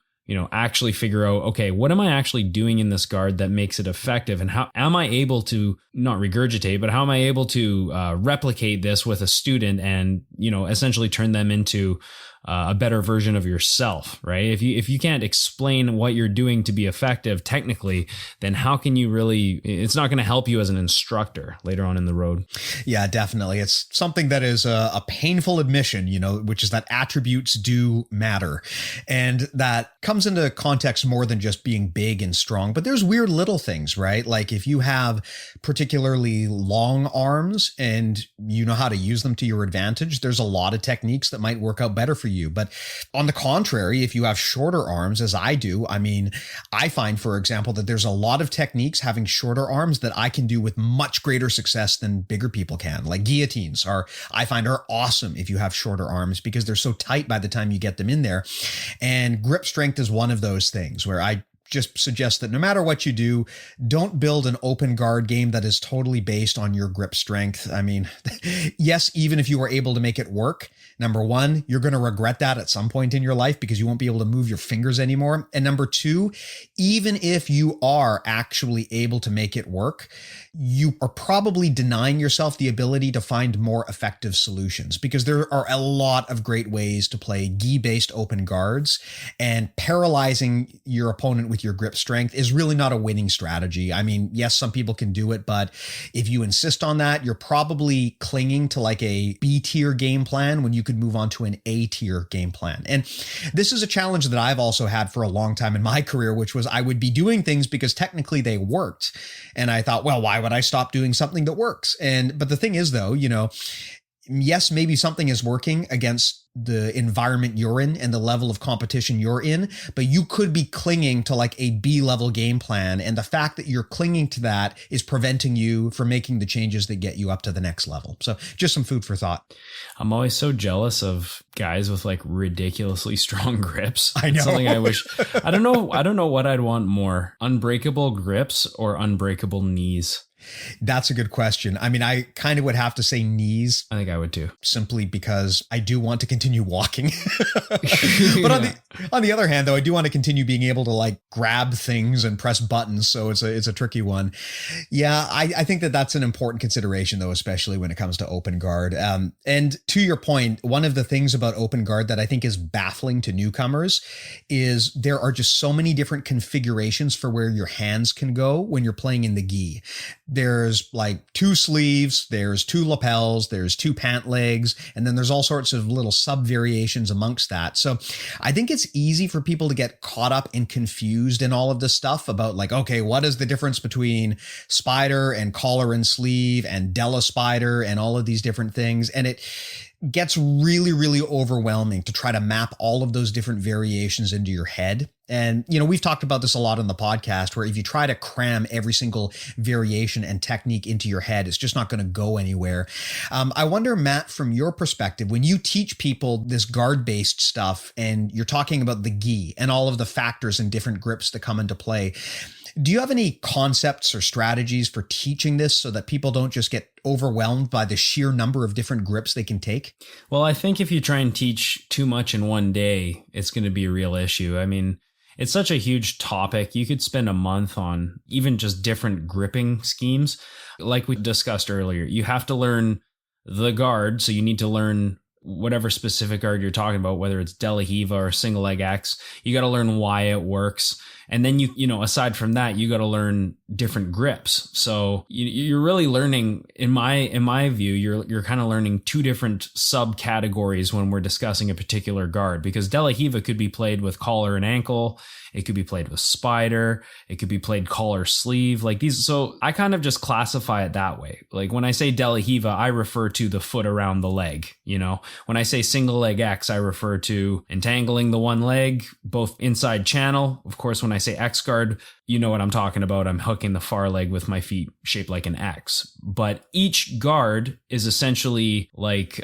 actually figure out, okay, what am I actually doing in this guard that makes it effective? And how am I able to not regurgitate, but how am I able to replicate this with a student and, essentially turn them into a better version of yourself, right? If you can't explain what you're doing to be effective technically, then how can you really, it's not going to help you as an instructor later on in the road. Yeah, definitely. It's something that is a painful admission, which is that attributes do matter. And that comes into context more than just being big and strong, but there's weird little things, right? Like if you have particularly long arms and you know how to use them to your advantage, there's a lot of techniques that might work out better for you. But on the contrary, if you have shorter arms, as I do, I mean, I find, for example, that there's a lot of techniques having shorter arms that I can do with much greater success than bigger people can. Like guillotines I find are awesome if you have shorter arms because they're so tight by the time you get them in there. And grip strength is one of those things where I just suggest that no matter what you do, don't build an open guard game that is totally based on your grip strength. I mean, yes, even if you were able to make it work, number one, you're going to regret that at some point in your life because you won't be able to move your fingers anymore. And number two, even if you are actually able to make it work, you are probably denying yourself the ability to find more effective solutions because there are a lot of great ways to play gi-based open guards, and paralyzing your opponent with your grip strength is really not a winning strategy. I mean, yes, some people can do it, but if you insist on that, you're probably clinging to like a B tier game plan when you could move on to an A tier game plan. And this is a challenge that I've also had for a long time in my career, which was I would be doing things because technically they worked. And I thought, well, why would I stop doing something that works? But the thing is though, yes, maybe something is working against the environment you're in and the level of competition you're in, but you could be clinging to like a B level game plan. And the fact that you're clinging to that is preventing you from making the changes that get you up to the next level. So just some food for thought. I'm always so jealous of guys with like ridiculously strong grips. I know. It's something I wish, I don't know what I'd want more, unbreakable grips or unbreakable knees. That's a good question. I mean, I kind of would have to say knees. I think I would too. Simply because I do want to continue walking. But on the other hand, though, I do want to continue being able to like grab things and press buttons. So it's a tricky one. Yeah, I think that that's an important consideration, though, especially when it comes to open guard. And to your point, one of the things about open guard that I think is baffling to newcomers is there are just so many different configurations for where your hands can go when you're playing in the gi. there's like 2 sleeves, there's 2 lapels, there's 2 pant legs, and then there's all sorts of little sub variations amongst that. So I think it's easy for people to get caught up and confused in all of this stuff about like, okay, what is the difference between spider and collar and sleeve and Della spider and all of these different things. And it gets really, really overwhelming to try to map all of those different variations into your head. And, we've talked about this a lot on the podcast, where if you try to cram every single variation and technique into your head, it's just not going to go anywhere. I wonder, Matt, from your perspective, when you teach people this guard-based stuff and you're talking about the gi and all of the factors and different grips that come into play, do you have any concepts or strategies for teaching this so that people don't just get overwhelmed by the sheer number of different grips they can take? Well, I think if you try and teach too much in one day, it's going to be a real issue. I mean, it's such a huge topic. You could spend a month on even just different gripping schemes. Like we discussed earlier, you have to learn the guard. So you need to learn whatever specific guard you're talking about, whether it's De La Hiva or single leg X. You got to learn why it works. And then aside from that, you got to learn different grips. So you're really learning, in my view, you're kind of learning 2 different subcategories when we're discussing a particular guard, because De La Hiva could be played with collar and ankle. It could be played with spider. It could be played collar sleeve, like these. So I kind of just classify it that way. Like when I say De La Hiva, I refer to the foot around the leg. When I say single leg X, I refer to entangling the one leg, both inside channel. Of course, when I say X guard, you know what I'm talking about. I'm hooking the far leg with my feet shaped like an X. But each guard is essentially like,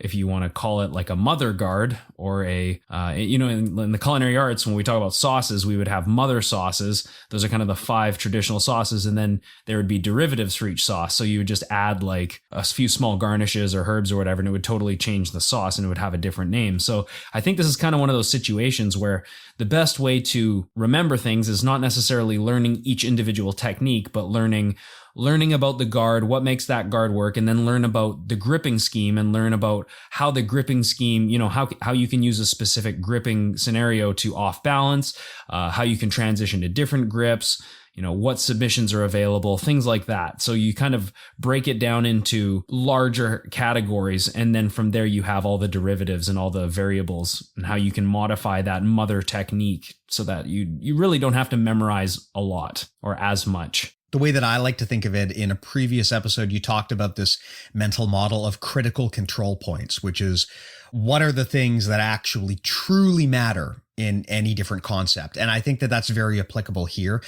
if you want to call it like a mother guard, or in the culinary arts, when we talk about sauces, we would have mother sauces. Those are kind of the 5 traditional sauces. And then there would be derivatives for each sauce. So you would just add like a few small garnishes or herbs or whatever, and it would totally change the sauce and it would have a different name. So I think this is kind of one of those situations where the best way to remember things is not necessarily learning each individual technique, but learning about the guard, what makes that guard work, and then learn about the gripping scheme and learn about how the gripping scheme, how you can use a specific gripping scenario to off balance, how you can transition to different grips, what submissions are available, things like that. So you kind of break it down into larger categories. And then from there, you have all the derivatives and all the variables and how you can modify that mother technique so that you really don't have to memorize a lot or as much. The way that I like to think of it, in a previous episode, you talked about this mental model of critical control points, which is what are the things that actually truly matter in any different concept. And I think that that's very applicable here.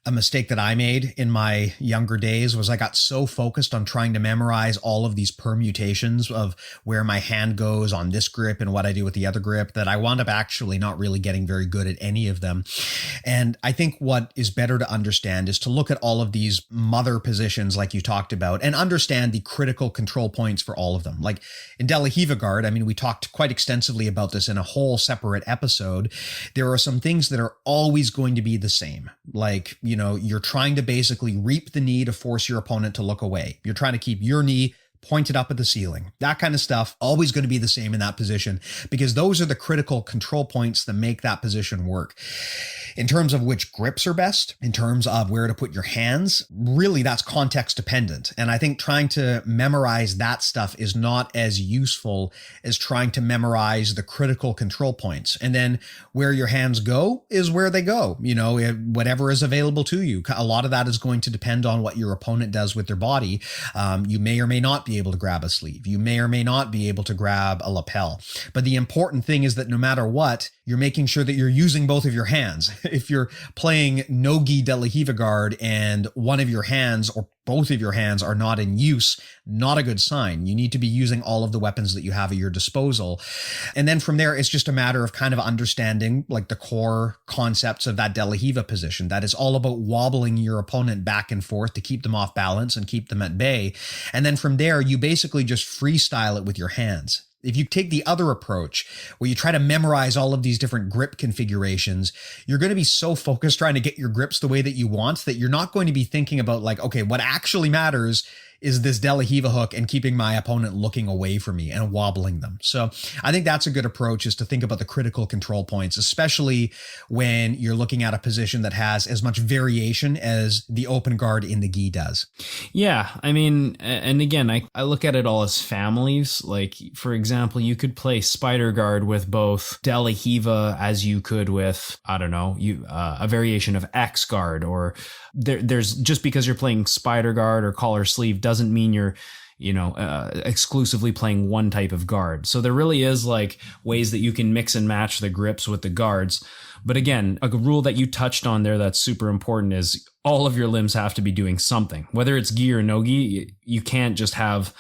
A mistake that I made in my younger days was I got so focused on trying to memorize all of these permutations of where my hand goes on this grip and what I do with the other grip that I wound up actually not really getting very good at any of them. And I think what is better to understand is to look at all of these mother positions like you talked about and understand the critical control points for all of them. Like in De La Hiva guard, I mean, we talked quite extensively about this in a whole separate episode. There are some things that are always going to be the same. Like, you're trying to basically reap the knee to force your opponent to look away. You're trying to keep your knee pointed up at the ceiling. That kind of stuff, always going to be the same in that position, because those are the critical control points that make that position work. In terms of which grips are best, in terms of where to put your hands, really that's context dependent. And I think trying to memorize that stuff is not as useful as trying to memorize the critical control points. And then where your hands go is where they go, whatever is available to you. A lot of that is going to depend on what your opponent does with their body. You may or may not be able to grab a sleeve. You may or may not be able to grab a lapel. But the important thing is that no matter what, you're making sure that you're using both of your hands. If you're playing no-gi De La Hiva guard and one of your hands or both of your hands are not in use, not a good sign. You need to be using all of the weapons that you have at your disposal. And then from there, it's just a matter of kind of understanding like the core concepts of that De La Hiva position. That is all about wobbling your opponent back and forth to keep them off balance and keep them at bay. And then from there, you basically just freestyle it with your hands. If you take the other approach where you try to memorize all of these different grip configurations, you're going to be so focused trying to get your grips the way that you want that you're not going to be thinking about like, okay, what actually matters is this De La Riva hook and keeping my opponent looking away from me and wobbling them. So I think that's a good approach, is to think about the critical control points, especially when you're looking at a position that has as much variation as the open guard in the gi does. Yeah. I mean, and again, I look at it all as families. Like, for example, you could play spider guard with both De La Riva as you could with, I don't know, a variation of X guard, or there's just because you're playing spider guard or collar sleeve doesn't mean you're exclusively playing one type of guard. So there really is like ways that you can mix and match the grips with the guards. But again, a rule that you touched on there that's super important is all of your limbs have to be doing something. Whether it's gi or no gi, you can't just have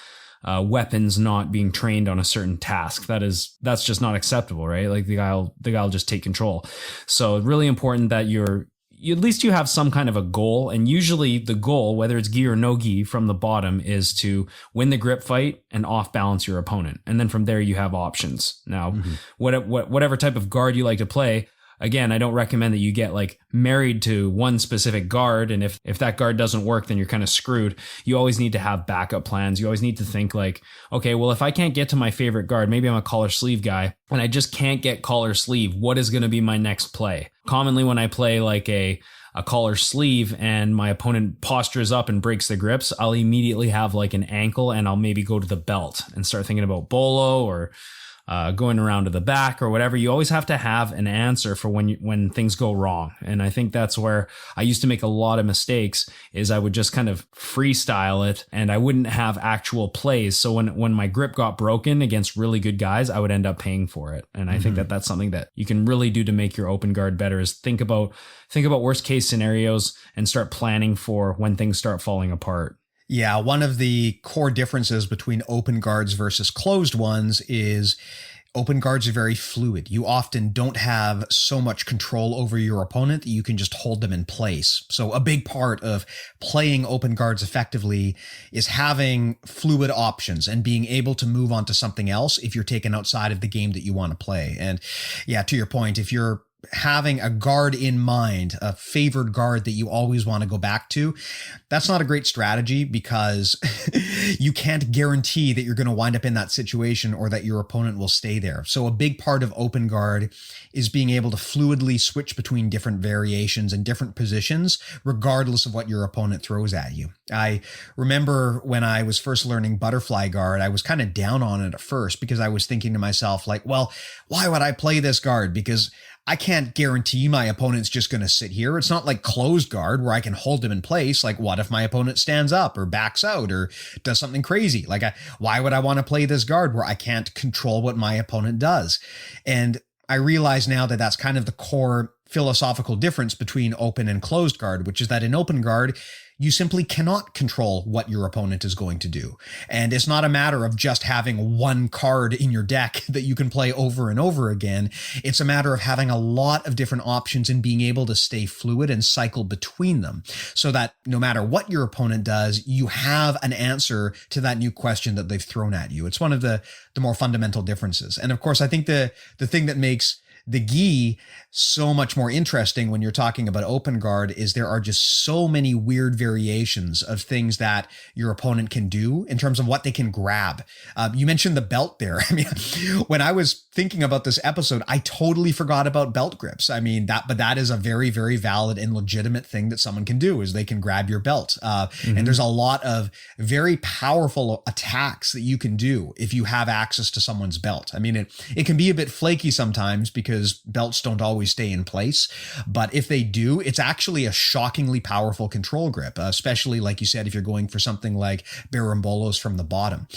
weapons not being trained on a certain task. That's just not acceptable, right? Like the guy will just take control. So really important that at least you have some kind of a goal. And usually the goal, whether it's gi or no gi from the bottom, is to win the grip fight and off balance your opponent. And then from there you have options. Now, whatever type of guard you like to play, again, I don't recommend that you get like married to one specific guard. And if that guard doesn't work, then you're kind of screwed. You always need to have backup plans. You always need to think like, okay, well, if I can't get to my favorite guard, maybe I'm a collar sleeve guy and I just can't get collar sleeve, what is going to be my next play? Commonly when I play like a collar sleeve and my opponent postures up and breaks the grips, I'll immediately have like an ankle and I'll maybe go to the belt and start thinking about bolo or going around to the back or whatever. You always have to have an answer for when things go wrong. And I think that's where I used to make a lot of mistakes, is I would just kind of freestyle it and I wouldn't have actual plays. So when my grip got broken against really good guys, I would end up paying for it. And I think that that's something that you can really do to make your open guard better, is think about worst case scenarios and start planning for when things start falling apart. Yeah, one of the core differences between open guards versus closed ones is open guards are very fluid. You often don't have so much control over your opponent that you can just hold them in place. So a big part of playing open guards effectively is having fluid options and being able to move on to something else if you're taken outside of the game that you want to play. And yeah, to your point, if you're having a guard in mind, a favored guard that you always want to go back to, that's not a great strategy, because you can't guarantee that you're going to wind up in that situation or that your opponent will stay there. So a big part of open guard is being able to fluidly switch between different variations and different positions, regardless of what your opponent throws at you. I remember when I was first learning butterfly guard, I was kind of down on it at first, because I was thinking to myself like, well, why would I play this guard? Because I can't guarantee my opponent's just going to sit here. It's not like closed guard where I can hold him in place. Like, what if my opponent stands up or backs out or does something crazy? Like, why would I want to play this guard where I can't control what my opponent does? And I realize now that that's kind of the core philosophical difference between open and closed guard, which is that in open guard, you simply cannot control what your opponent is going to do. And it's not a matter of just having one card in your deck that you can play over and over again. It's a matter of having a lot of different options and being able to stay fluid and cycle between them, so that no matter what your opponent does, you have an answer to that new question that they've thrown at you. It's one of the more fundamental differences. And of course, I think the thing that makes the gi so much more interesting when you're talking about open guard is there are just so many weird variations of things that your opponent can do in terms of what they can grab. You mentioned the belt there. I mean, when I was thinking about this episode, I totally forgot about belt grips. I mean, but that is a very, very valid and legitimate thing that someone can do, is they can grab your belt. And there's a lot of very powerful attacks that you can do if you have access to someone's belt. I mean, it can be a bit flaky sometimes because belts don't always stay in place. But if they do, it's actually a shockingly powerful control grip, especially like you said, if you're going for something like barambolos from the bottom.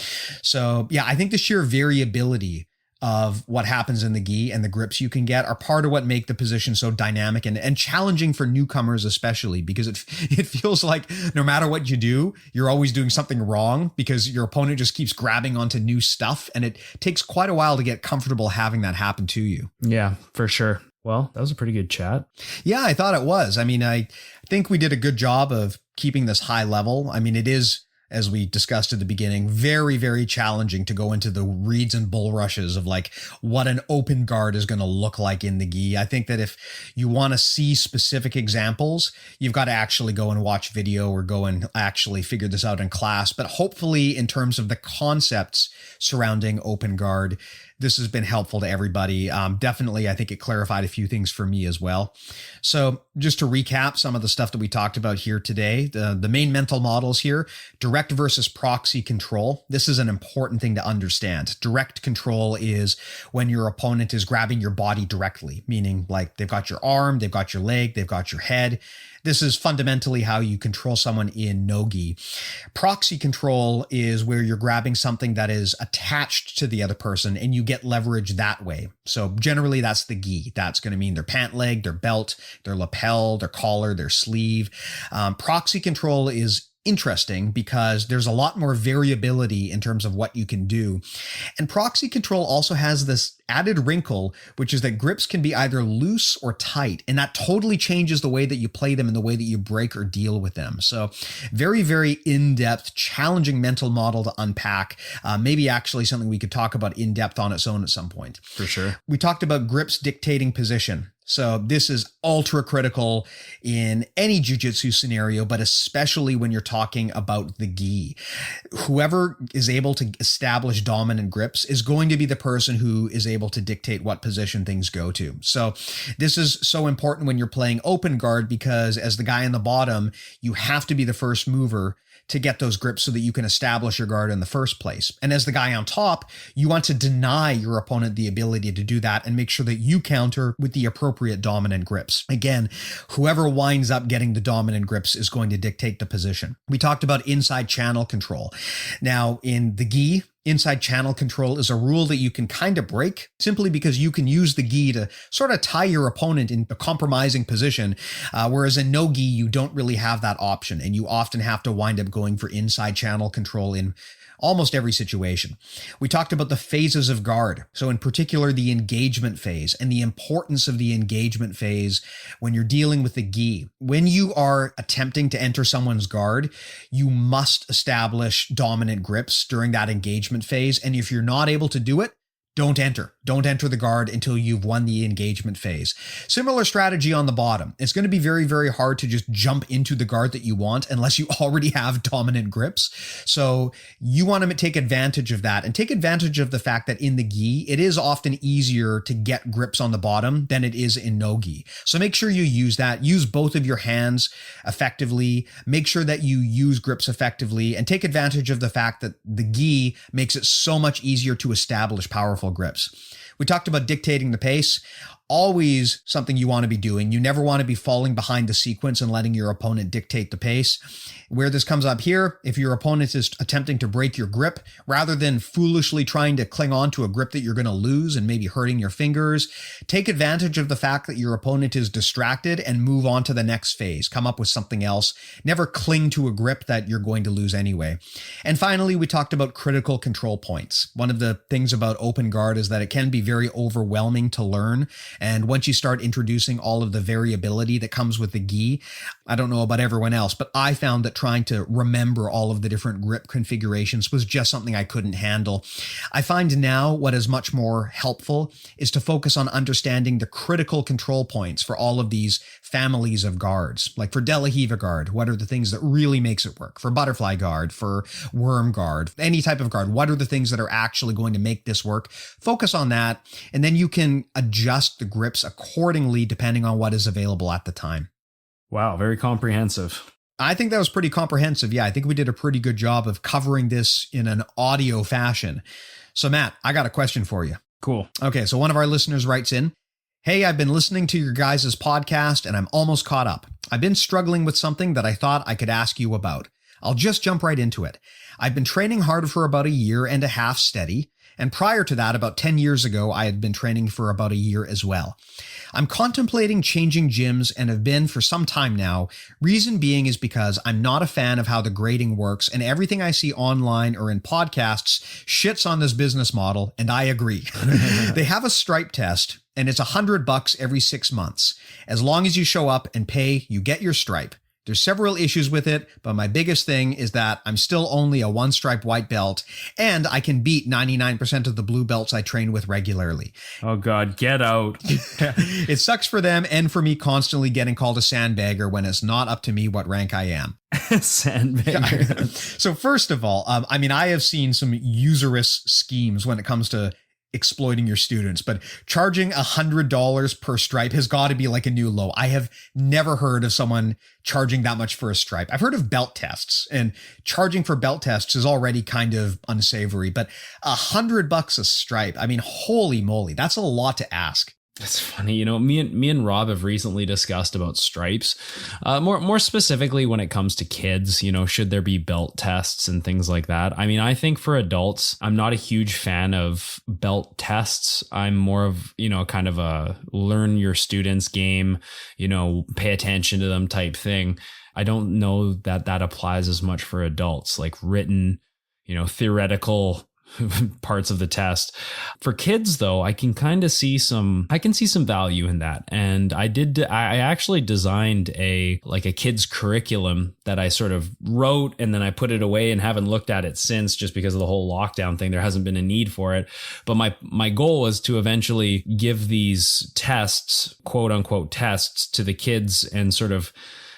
So yeah, I think the sheer variability of what happens in the gi and the grips you can get are part of what make the position so dynamic and challenging for newcomers, especially because it feels like no matter what you do, you're always doing something wrong because your opponent just keeps grabbing onto new stuff. And it takes quite a while to get comfortable having that happen to you. Yeah, for sure. Well, that was a pretty good chat. Yeah, I thought it was. I mean, I think we did a good job of keeping this high level. I mean, it is as we discussed at the beginning, very, very challenging to go into the reeds and bulrushes of like what an open guard is going to look like in the gi. I think that if you want to see specific examples, you've got to actually go and watch video or go and actually figure this out in class. But hopefully in terms of the concepts surrounding open guard, this has been helpful to everybody. Definitely, I think it clarified a few things for me as well. So just to recap some of the stuff that we talked about here today, the main mental models here, direct versus proxy control. This is an important thing to understand. Direct control is when your opponent is grabbing your body directly, meaning like they've got your arm, they've got your leg, they've got your head. This is fundamentally how you control someone in no-gi. Proxy control is where you're grabbing something that is attached to the other person and you get leverage that way. So generally that's the gi. That's going to mean their pant leg, their belt, their lapel, their collar, their sleeve. Proxy control is interesting because there's a lot more variability in terms of what you can do. And proxy control also has this added wrinkle, which is that grips can be either loose or tight, and that totally changes the way that you play them and the way that you break or deal with them. So very, very in-depth, challenging mental model to unpack. Maybe actually something we could talk about in depth on its own at some point. For sure. We talked about grips dictating position. So this is ultra critical in any jiu-jitsu scenario, but especially when you're talking about the gi. Whoever is able to establish dominant grips is going to be the person who is able to dictate what position things go to. So this is so important when you're playing open guard because as the guy in the bottom, you have to be the first mover to get those grips so that you can establish your guard in the first place. And as the guy on top, you want to deny your opponent the ability to do that and make sure that you counter with the appropriate dominant grips. Again, whoever winds up getting the dominant grips is going to dictate the position. We talked about inside channel control. Now, in the gi, inside channel control is a rule that you can kind of break simply because you can use the gi to sort of tie your opponent in a compromising position. Whereas in no gi, you don't really have that option. And you often have to wind up going for inside channel control in almost every situation. We talked about the phases of guard. So in particular, the engagement phase and the importance of the engagement phase when you're dealing with the gi. When you are attempting to enter someone's guard, you must establish dominant grips during that engagement phase. And if you're not able to do it, don't enter. Don't enter the guard until you've won the engagement phase. Similar strategy on the bottom. It's going to be very, very hard to just jump into the guard that you want unless you already have dominant grips. So you want to take advantage of that and take advantage of the fact that in the gi, it is often easier to get grips on the bottom than it is in no gi. So make sure you use that. Use both of your hands effectively. Make sure that you use grips effectively and take advantage of the fact that the gi makes it so much easier to establish powerful grips. We talked about dictating the pace. Always something you want to be doing. You never want to be falling behind the sequence and letting your opponent dictate the pace. Where this comes up here, if your opponent is attempting to break your grip, rather than foolishly trying to cling on to a grip that you're going to lose and maybe hurting your fingers, take advantage of the fact that your opponent is distracted and move on to the next phase. Come up with something else. Never cling to a grip that you're going to lose anyway. And finally, we talked about critical control points. One of the things about open guard is that it can be very overwhelming to learn. And once you start introducing all of the variability that comes with the gi, I don't know about everyone else, but I found that trying to remember all of the different grip configurations was just something I couldn't handle. I find now what is much more helpful is to focus on understanding the critical control points for all of these families of guards. Like for De La Riva guard, what are the things that really makes it work? For butterfly guard, for worm guard, any type of guard, what are the things that are actually going to make this work? Focus on that, and then you can adjust the grips accordingly depending on what is available at the time. Wow, very comprehensive. I think that was pretty comprehensive. Yeah, I think we did a pretty good job of covering this in an audio fashion. So Matt, I got a question for you. Cool. Okay, so one of our listeners writes in, "Hey, I've been listening to your guys' podcast and I'm almost caught up. I've been struggling with something that I thought I could ask you about. I'll just jump right into it. I've been training hard for about a year and a half steady. And prior to that, about 10 years ago, I had been training for about a year as well. I'm contemplating changing gyms and have been for some time now. Reason being is because I'm not a fan of how the grading works and everything I see online or in podcasts shits on this business model, and I agree. They have a stripe test and it's $100 every 6 months. As long as you show up and pay, you get your stripe. There's several issues with it, but my biggest thing is that I'm still only a 1-stripe white belt, and I can beat 99% of the blue belts I train with regularly. Oh God, get out. It sucks for them and for me constantly getting called a sandbagger when it's not up to me what rank I am. Sandbagger. So first of all, I have seen some usurious schemes when it comes to exploiting your students, but charging $100 per stripe has got to be like a new low. I have never heard of someone charging that much for a stripe. I've heard of belt tests, and charging for belt tests is already kind of unsavory, but $100 a stripe. I mean, holy moly, that's a lot to ask. That's funny. You know, me and Rob have recently discussed about stripes, more specifically when it comes to kids. You know, should there be belt tests and things like that? I mean, I think for adults, I'm not a huge fan of belt tests. I'm more of, you know, kind of a learn your students game, you know, pay attention to them type thing. I don't know that that applies as much for adults, like written, you know, theoretical parts of the test. For kids though, I can see some value in that. And I actually designed a kids curriculum that I sort of wrote, and then I put it away and haven't looked at it since, just because of the whole lockdown thing. There hasn't been a need for it. But my goal was to eventually give these tests, quote unquote tests, to the kids, and sort of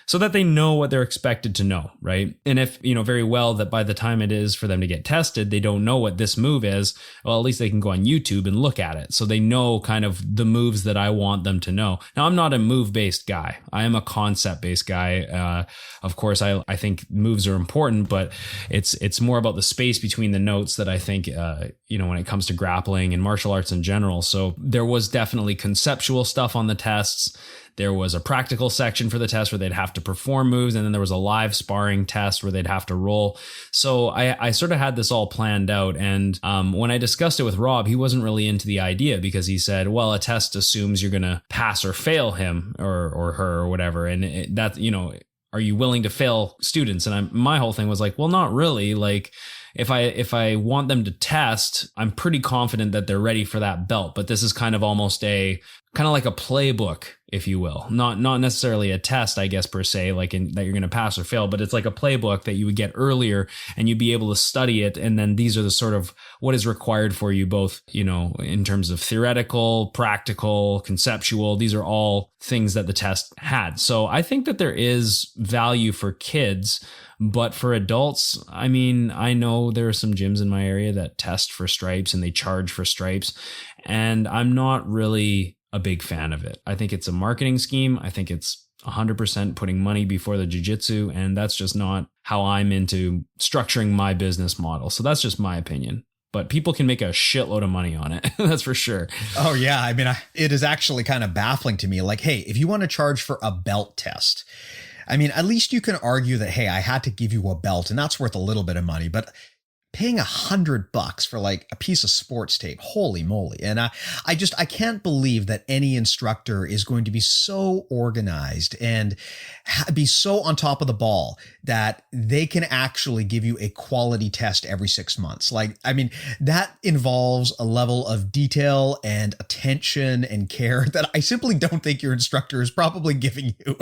so that they know what they're expected to know, right? And if, you know, very well that by the time it is for them to get tested, they don't know what this move is, well, at least they can go on YouTube and look at it. So they know kind of the moves that I want them to know. Now, I'm not a move-based guy. I am a concept-based guy. Of course, I think moves are important, but it's more about the space between the notes that I think, you know, when it comes to grappling and martial arts in general. So there was definitely conceptual stuff on the tests. There was a practical section for the test where they'd have to perform moves. And then there was a live sparring test where they'd have to roll. So I sort of had this all planned out. And when I discussed it with Rob, he wasn't really into the idea, because he said, well, a test assumes you're going to pass or fail him or her or whatever. And that, you know, are you willing to fail students? And my whole thing was like, well, not really. Like, if I want them to test, I'm pretty confident that they're ready for that belt. But this is kind of almost kind of like a playbook, if you will, not necessarily a test, I guess, per se, like that you're going to pass or fail, but it's like a playbook that you would get earlier, and you'd be able to study it. And then these are the sort of what is required for you, both, you know, in terms of theoretical, practical, conceptual. These are all things that the test had. So I think that there is value for kids. But for adults, I mean, I know there are some gyms in my area that test for stripes and they charge for stripes, and I'm not really a big fan of it. I think it's a marketing scheme. I think it's 100% putting money before the jiu-jitsu, and that's just not how I'm into structuring my business model. So that's just my opinion. But people can make a shitload of money on it. That's for sure. Oh, yeah. I mean, it is actually kind of baffling to me. Like, hey, if you want to charge for a belt test, I mean, at least you can argue that, hey, I had to give you a belt and that's worth a little bit of money, but paying $100 for like a piece of sports tape, holy moly. And I can't believe that any instructor is going to be so organized and be so on top of the ball that they can actually give you a quality test every 6 months. Like, I mean, that involves a level of detail and attention and care that I simply don't think your instructor is probably giving you,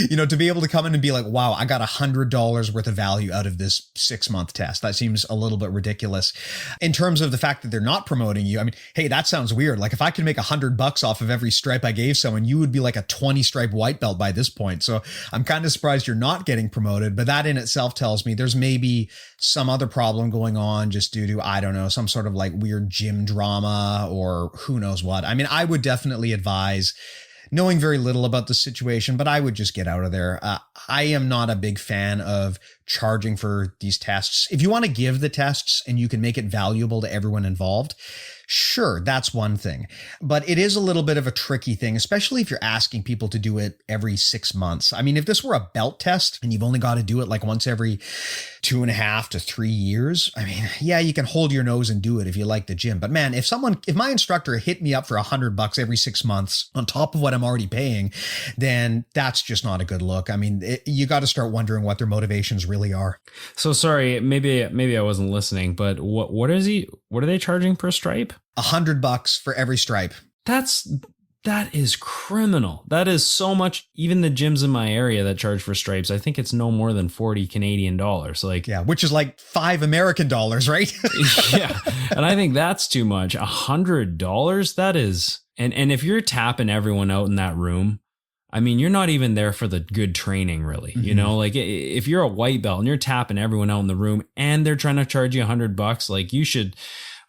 you know, to be able to come in and be like, wow, I got $100 worth of value out of this 6-month test. That seems a little bit ridiculous. In terms of the fact that they're not promoting you, I mean, hey, that sounds weird. Like, if I could make $100 off of every stripe I gave someone, you would be like a 20-stripe white belt by this point. So I'm kind of surprised you're not getting promoted, but that in itself tells me there's maybe some other problem going on just due to, I don't know, some sort of like weird gym drama or who knows what. I mean, I would definitely advise, knowing very little about the situation, but I would just get out of there. I am not a big fan of charging for these tests. If you want to give the tests and you can make it valuable to everyone involved, sure, that's one thing. But it is a little bit of a tricky thing, especially if you're asking people to do it every 6 months. I mean, if this were a belt test and you've only got to do it like once every 2.5 to 3 years, I mean, yeah, you can hold your nose and do it if you like the gym. But man, if my instructor hit me up for $100 every 6 months on top of what I'm already paying, then that's just not a good look. I mean, you got to start wondering what their motivations really are. So sorry, maybe I wasn't listening, but what are they charging per stripe? $100 for every stripe. That's That is criminal. That is so much. Even the gyms in my area that charge for stripes, I think it's no more than 40 Canadian dollars. Like, yeah, which is like $5 American, right? yeah. And I think that's too much. $100, that is. And if you're tapping everyone out in that room, I mean, you're not even there for the good training, really. You know, like if you're a white belt and you're tapping everyone out in the room and they're trying to charge you $100, like you should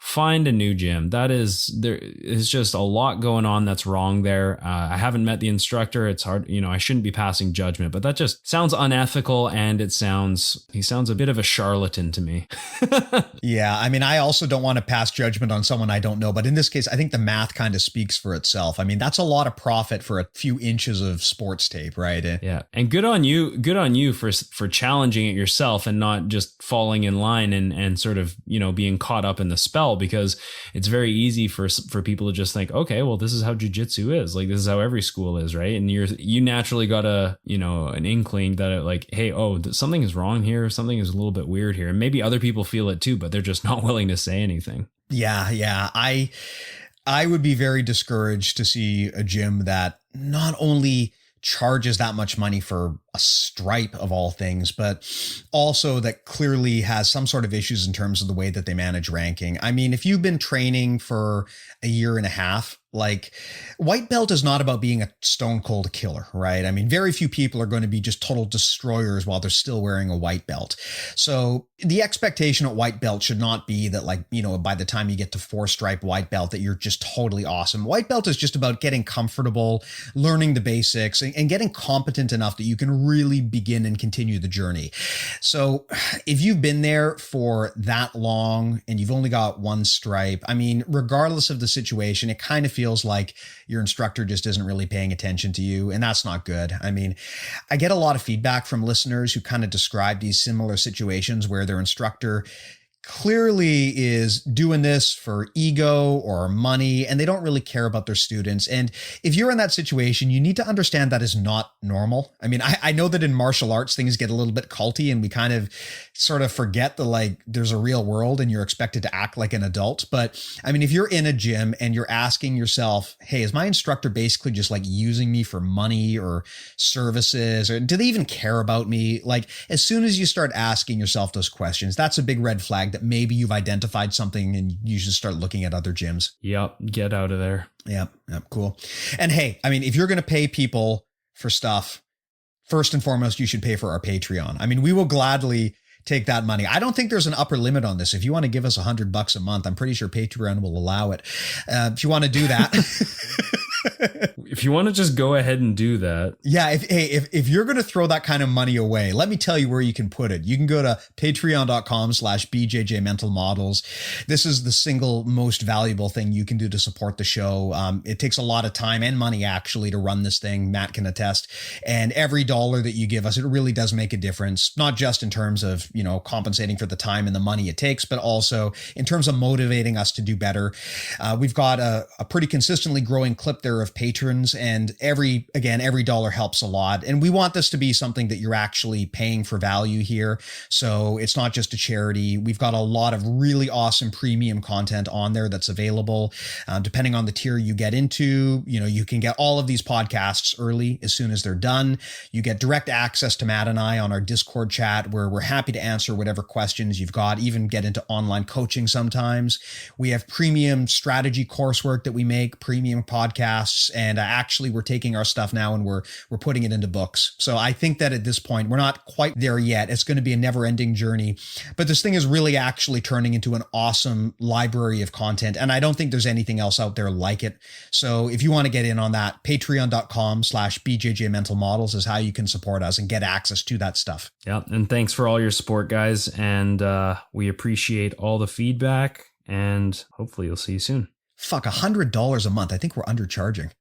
find a new gym. There is just a lot going on that's wrong there. I haven't met the instructor. It's hard, you know, I shouldn't be passing judgment, but that just sounds unethical, and he sounds a bit of a charlatan to me. Yeah, I mean, I also don't want to pass judgment on someone I don't know, but in this case, I think the math kind of speaks for itself. I mean, that's a lot of profit for a few inches of sports tape, right? Yeah, and good on you for challenging it yourself and not just falling in line and sort of, you know, being caught up in the spell, because it's very easy for people to just think, okay, well, this is how jiu-jitsu is. Like, this is how every school is, right? And you naturally got an inkling that it, like, hey, something is wrong here. Something is a little bit weird here. And maybe other people feel it too, but they're just not willing to say anything. Yeah. I would be very discouraged to see a gym that not only charges that much money for a stripe of all things, but also that clearly has some sort of issues in terms of the way that they manage ranking. I mean, if you've been training for a year and a half, like, white belt is not about being a stone cold killer, right? I mean, very few people are going to be just total destroyers while they're still wearing a white belt. So the expectation at white belt should not be that, like, you know, by the time you get to 4-stripe white belt that you're just totally awesome. White belt is just about getting comfortable, learning the basics, and getting competent enough that you can really begin and continue the journey. So if you've been there for that long and you've only got 1 stripe, I mean, regardless of the situation, it kind of feels like your instructor just isn't really paying attention to you, and that's not good. I mean, I get a lot of feedback from listeners who kind of describe these similar situations where their instructor clearly is doing this for ego or money, and they don't really care about their students. And if you're in that situation, you need to understand that is not normal. I mean, I know that in martial arts, things get a little bit culty and we kind of sort of forget that, like, there's a real world and you're expected to act like an adult. But I mean, if you're in a gym and you're asking yourself, hey, is my instructor basically just like using me for money or services, or do they even care about me? Like, as soon as you start asking yourself those questions, that's a big red flag that maybe you've identified something and you should start looking at other gyms. Yep. Get out of there. Yep. Cool. And hey, I mean, if you're going to pay people for stuff, first and foremost, you should pay for our Patreon. I mean, we will gladly take that money. I don't think there's an upper limit on this. If you want to give us $100 a month, I'm pretty sure Patreon will allow it. If you want to do that. If you want to just go ahead and do that. Yeah. If you're going to throw that kind of money away, let me tell you where you can put it. You can go to patreon.com/BJJ Mental Models. This is the single most valuable thing you can do to support the show. It takes a lot of time and money actually to run this thing. Matt can attest. And every dollar that you give us, it really does make a difference, not just in terms of, you know, compensating for the time and the money it takes, but also in terms of motivating us to do better. We've got a pretty consistently growing clip there of patrons, and every dollar helps a lot. And we want this to be something that you're actually paying for value here. So it's not just a charity. We've got a lot of really awesome premium content on there that's available. Depending on the tier you get into, you know, you can get all of these podcasts early as soon as they're done. You get direct access to Matt and I on our Discord chat, where we're happy to answer whatever questions you've got, even get into online coaching sometimes. We have premium strategy coursework that we make, premium podcasts, and actually we're taking our stuff now and we're putting it into books. So I think that at this point, we're not quite there yet. It's going to be a never-ending journey, but this thing is really actually turning into an awesome library of content. And I don't think there's anything else out there like it. So if you want to get in on that, patreon.com/BJJ Mental Models is how you can support us and get access to that stuff. Yeah. And thanks for all your support, guys. And we appreciate all the feedback, and hopefully you'll see you soon. Fuck, $100 a month. I think we're undercharging.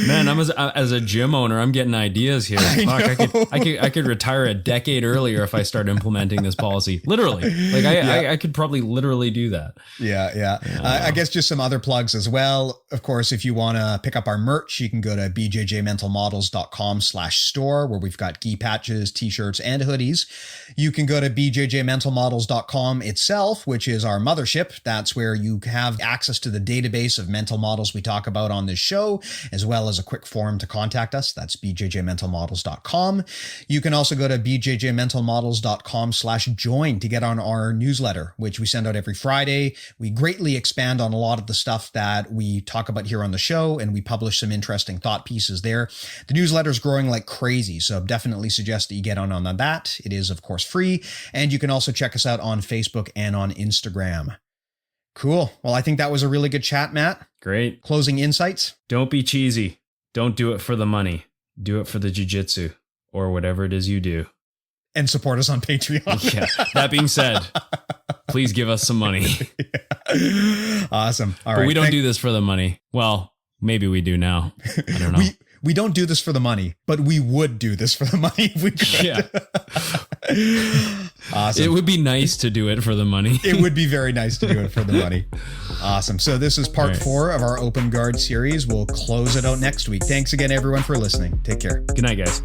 Man, I'm as a gym owner, I'm getting ideas here. Fuck, I could retire a decade earlier if I start implementing this policy. Literally, like I could probably literally do that. Yeah. I guess just some other plugs as well. Of course, if you want to pick up our merch, you can go to bjjmentalmodels.com/store, where we've got gi patches, t-shirts, and hoodies. You can go to bjjmentalmodels.com itself, which is our mothership. That's where you have access to the database of mental models we talk about on this show, as well as a quick form to contact us. That's bjjmentalmodels.com. You can also go to bjjmentalmodels.com/join to get on our newsletter, which we send out every Friday. We greatly expand on a lot of the stuff that we talk about here on the show, and we publish some interesting thought pieces there. The newsletter is growing like crazy, so definitely suggest that you get on that. It is, of course, free, and you can also check us out on Facebook and on Instagram. Cool. Well, I think that was a really good chat, Matt. Great. Closing insights? Don't be cheesy. Don't do it for the money. Do it for the jiu-jitsu or whatever it is you do. And support us on Patreon. Yeah. That being said, please give us some money. Yeah. Awesome. All right. But we don't do this for the money. Well, maybe we do now. I don't know. We don't do this for the money, but we would do this for the money if we could. Yeah. Awesome. It would be nice to do it for the money. It would be very nice to do it for the money. Awesome. So this is part 4 of our Open Guard series. We'll close it out next week. Thanks again, everyone, for listening. Take care. Good night, guys.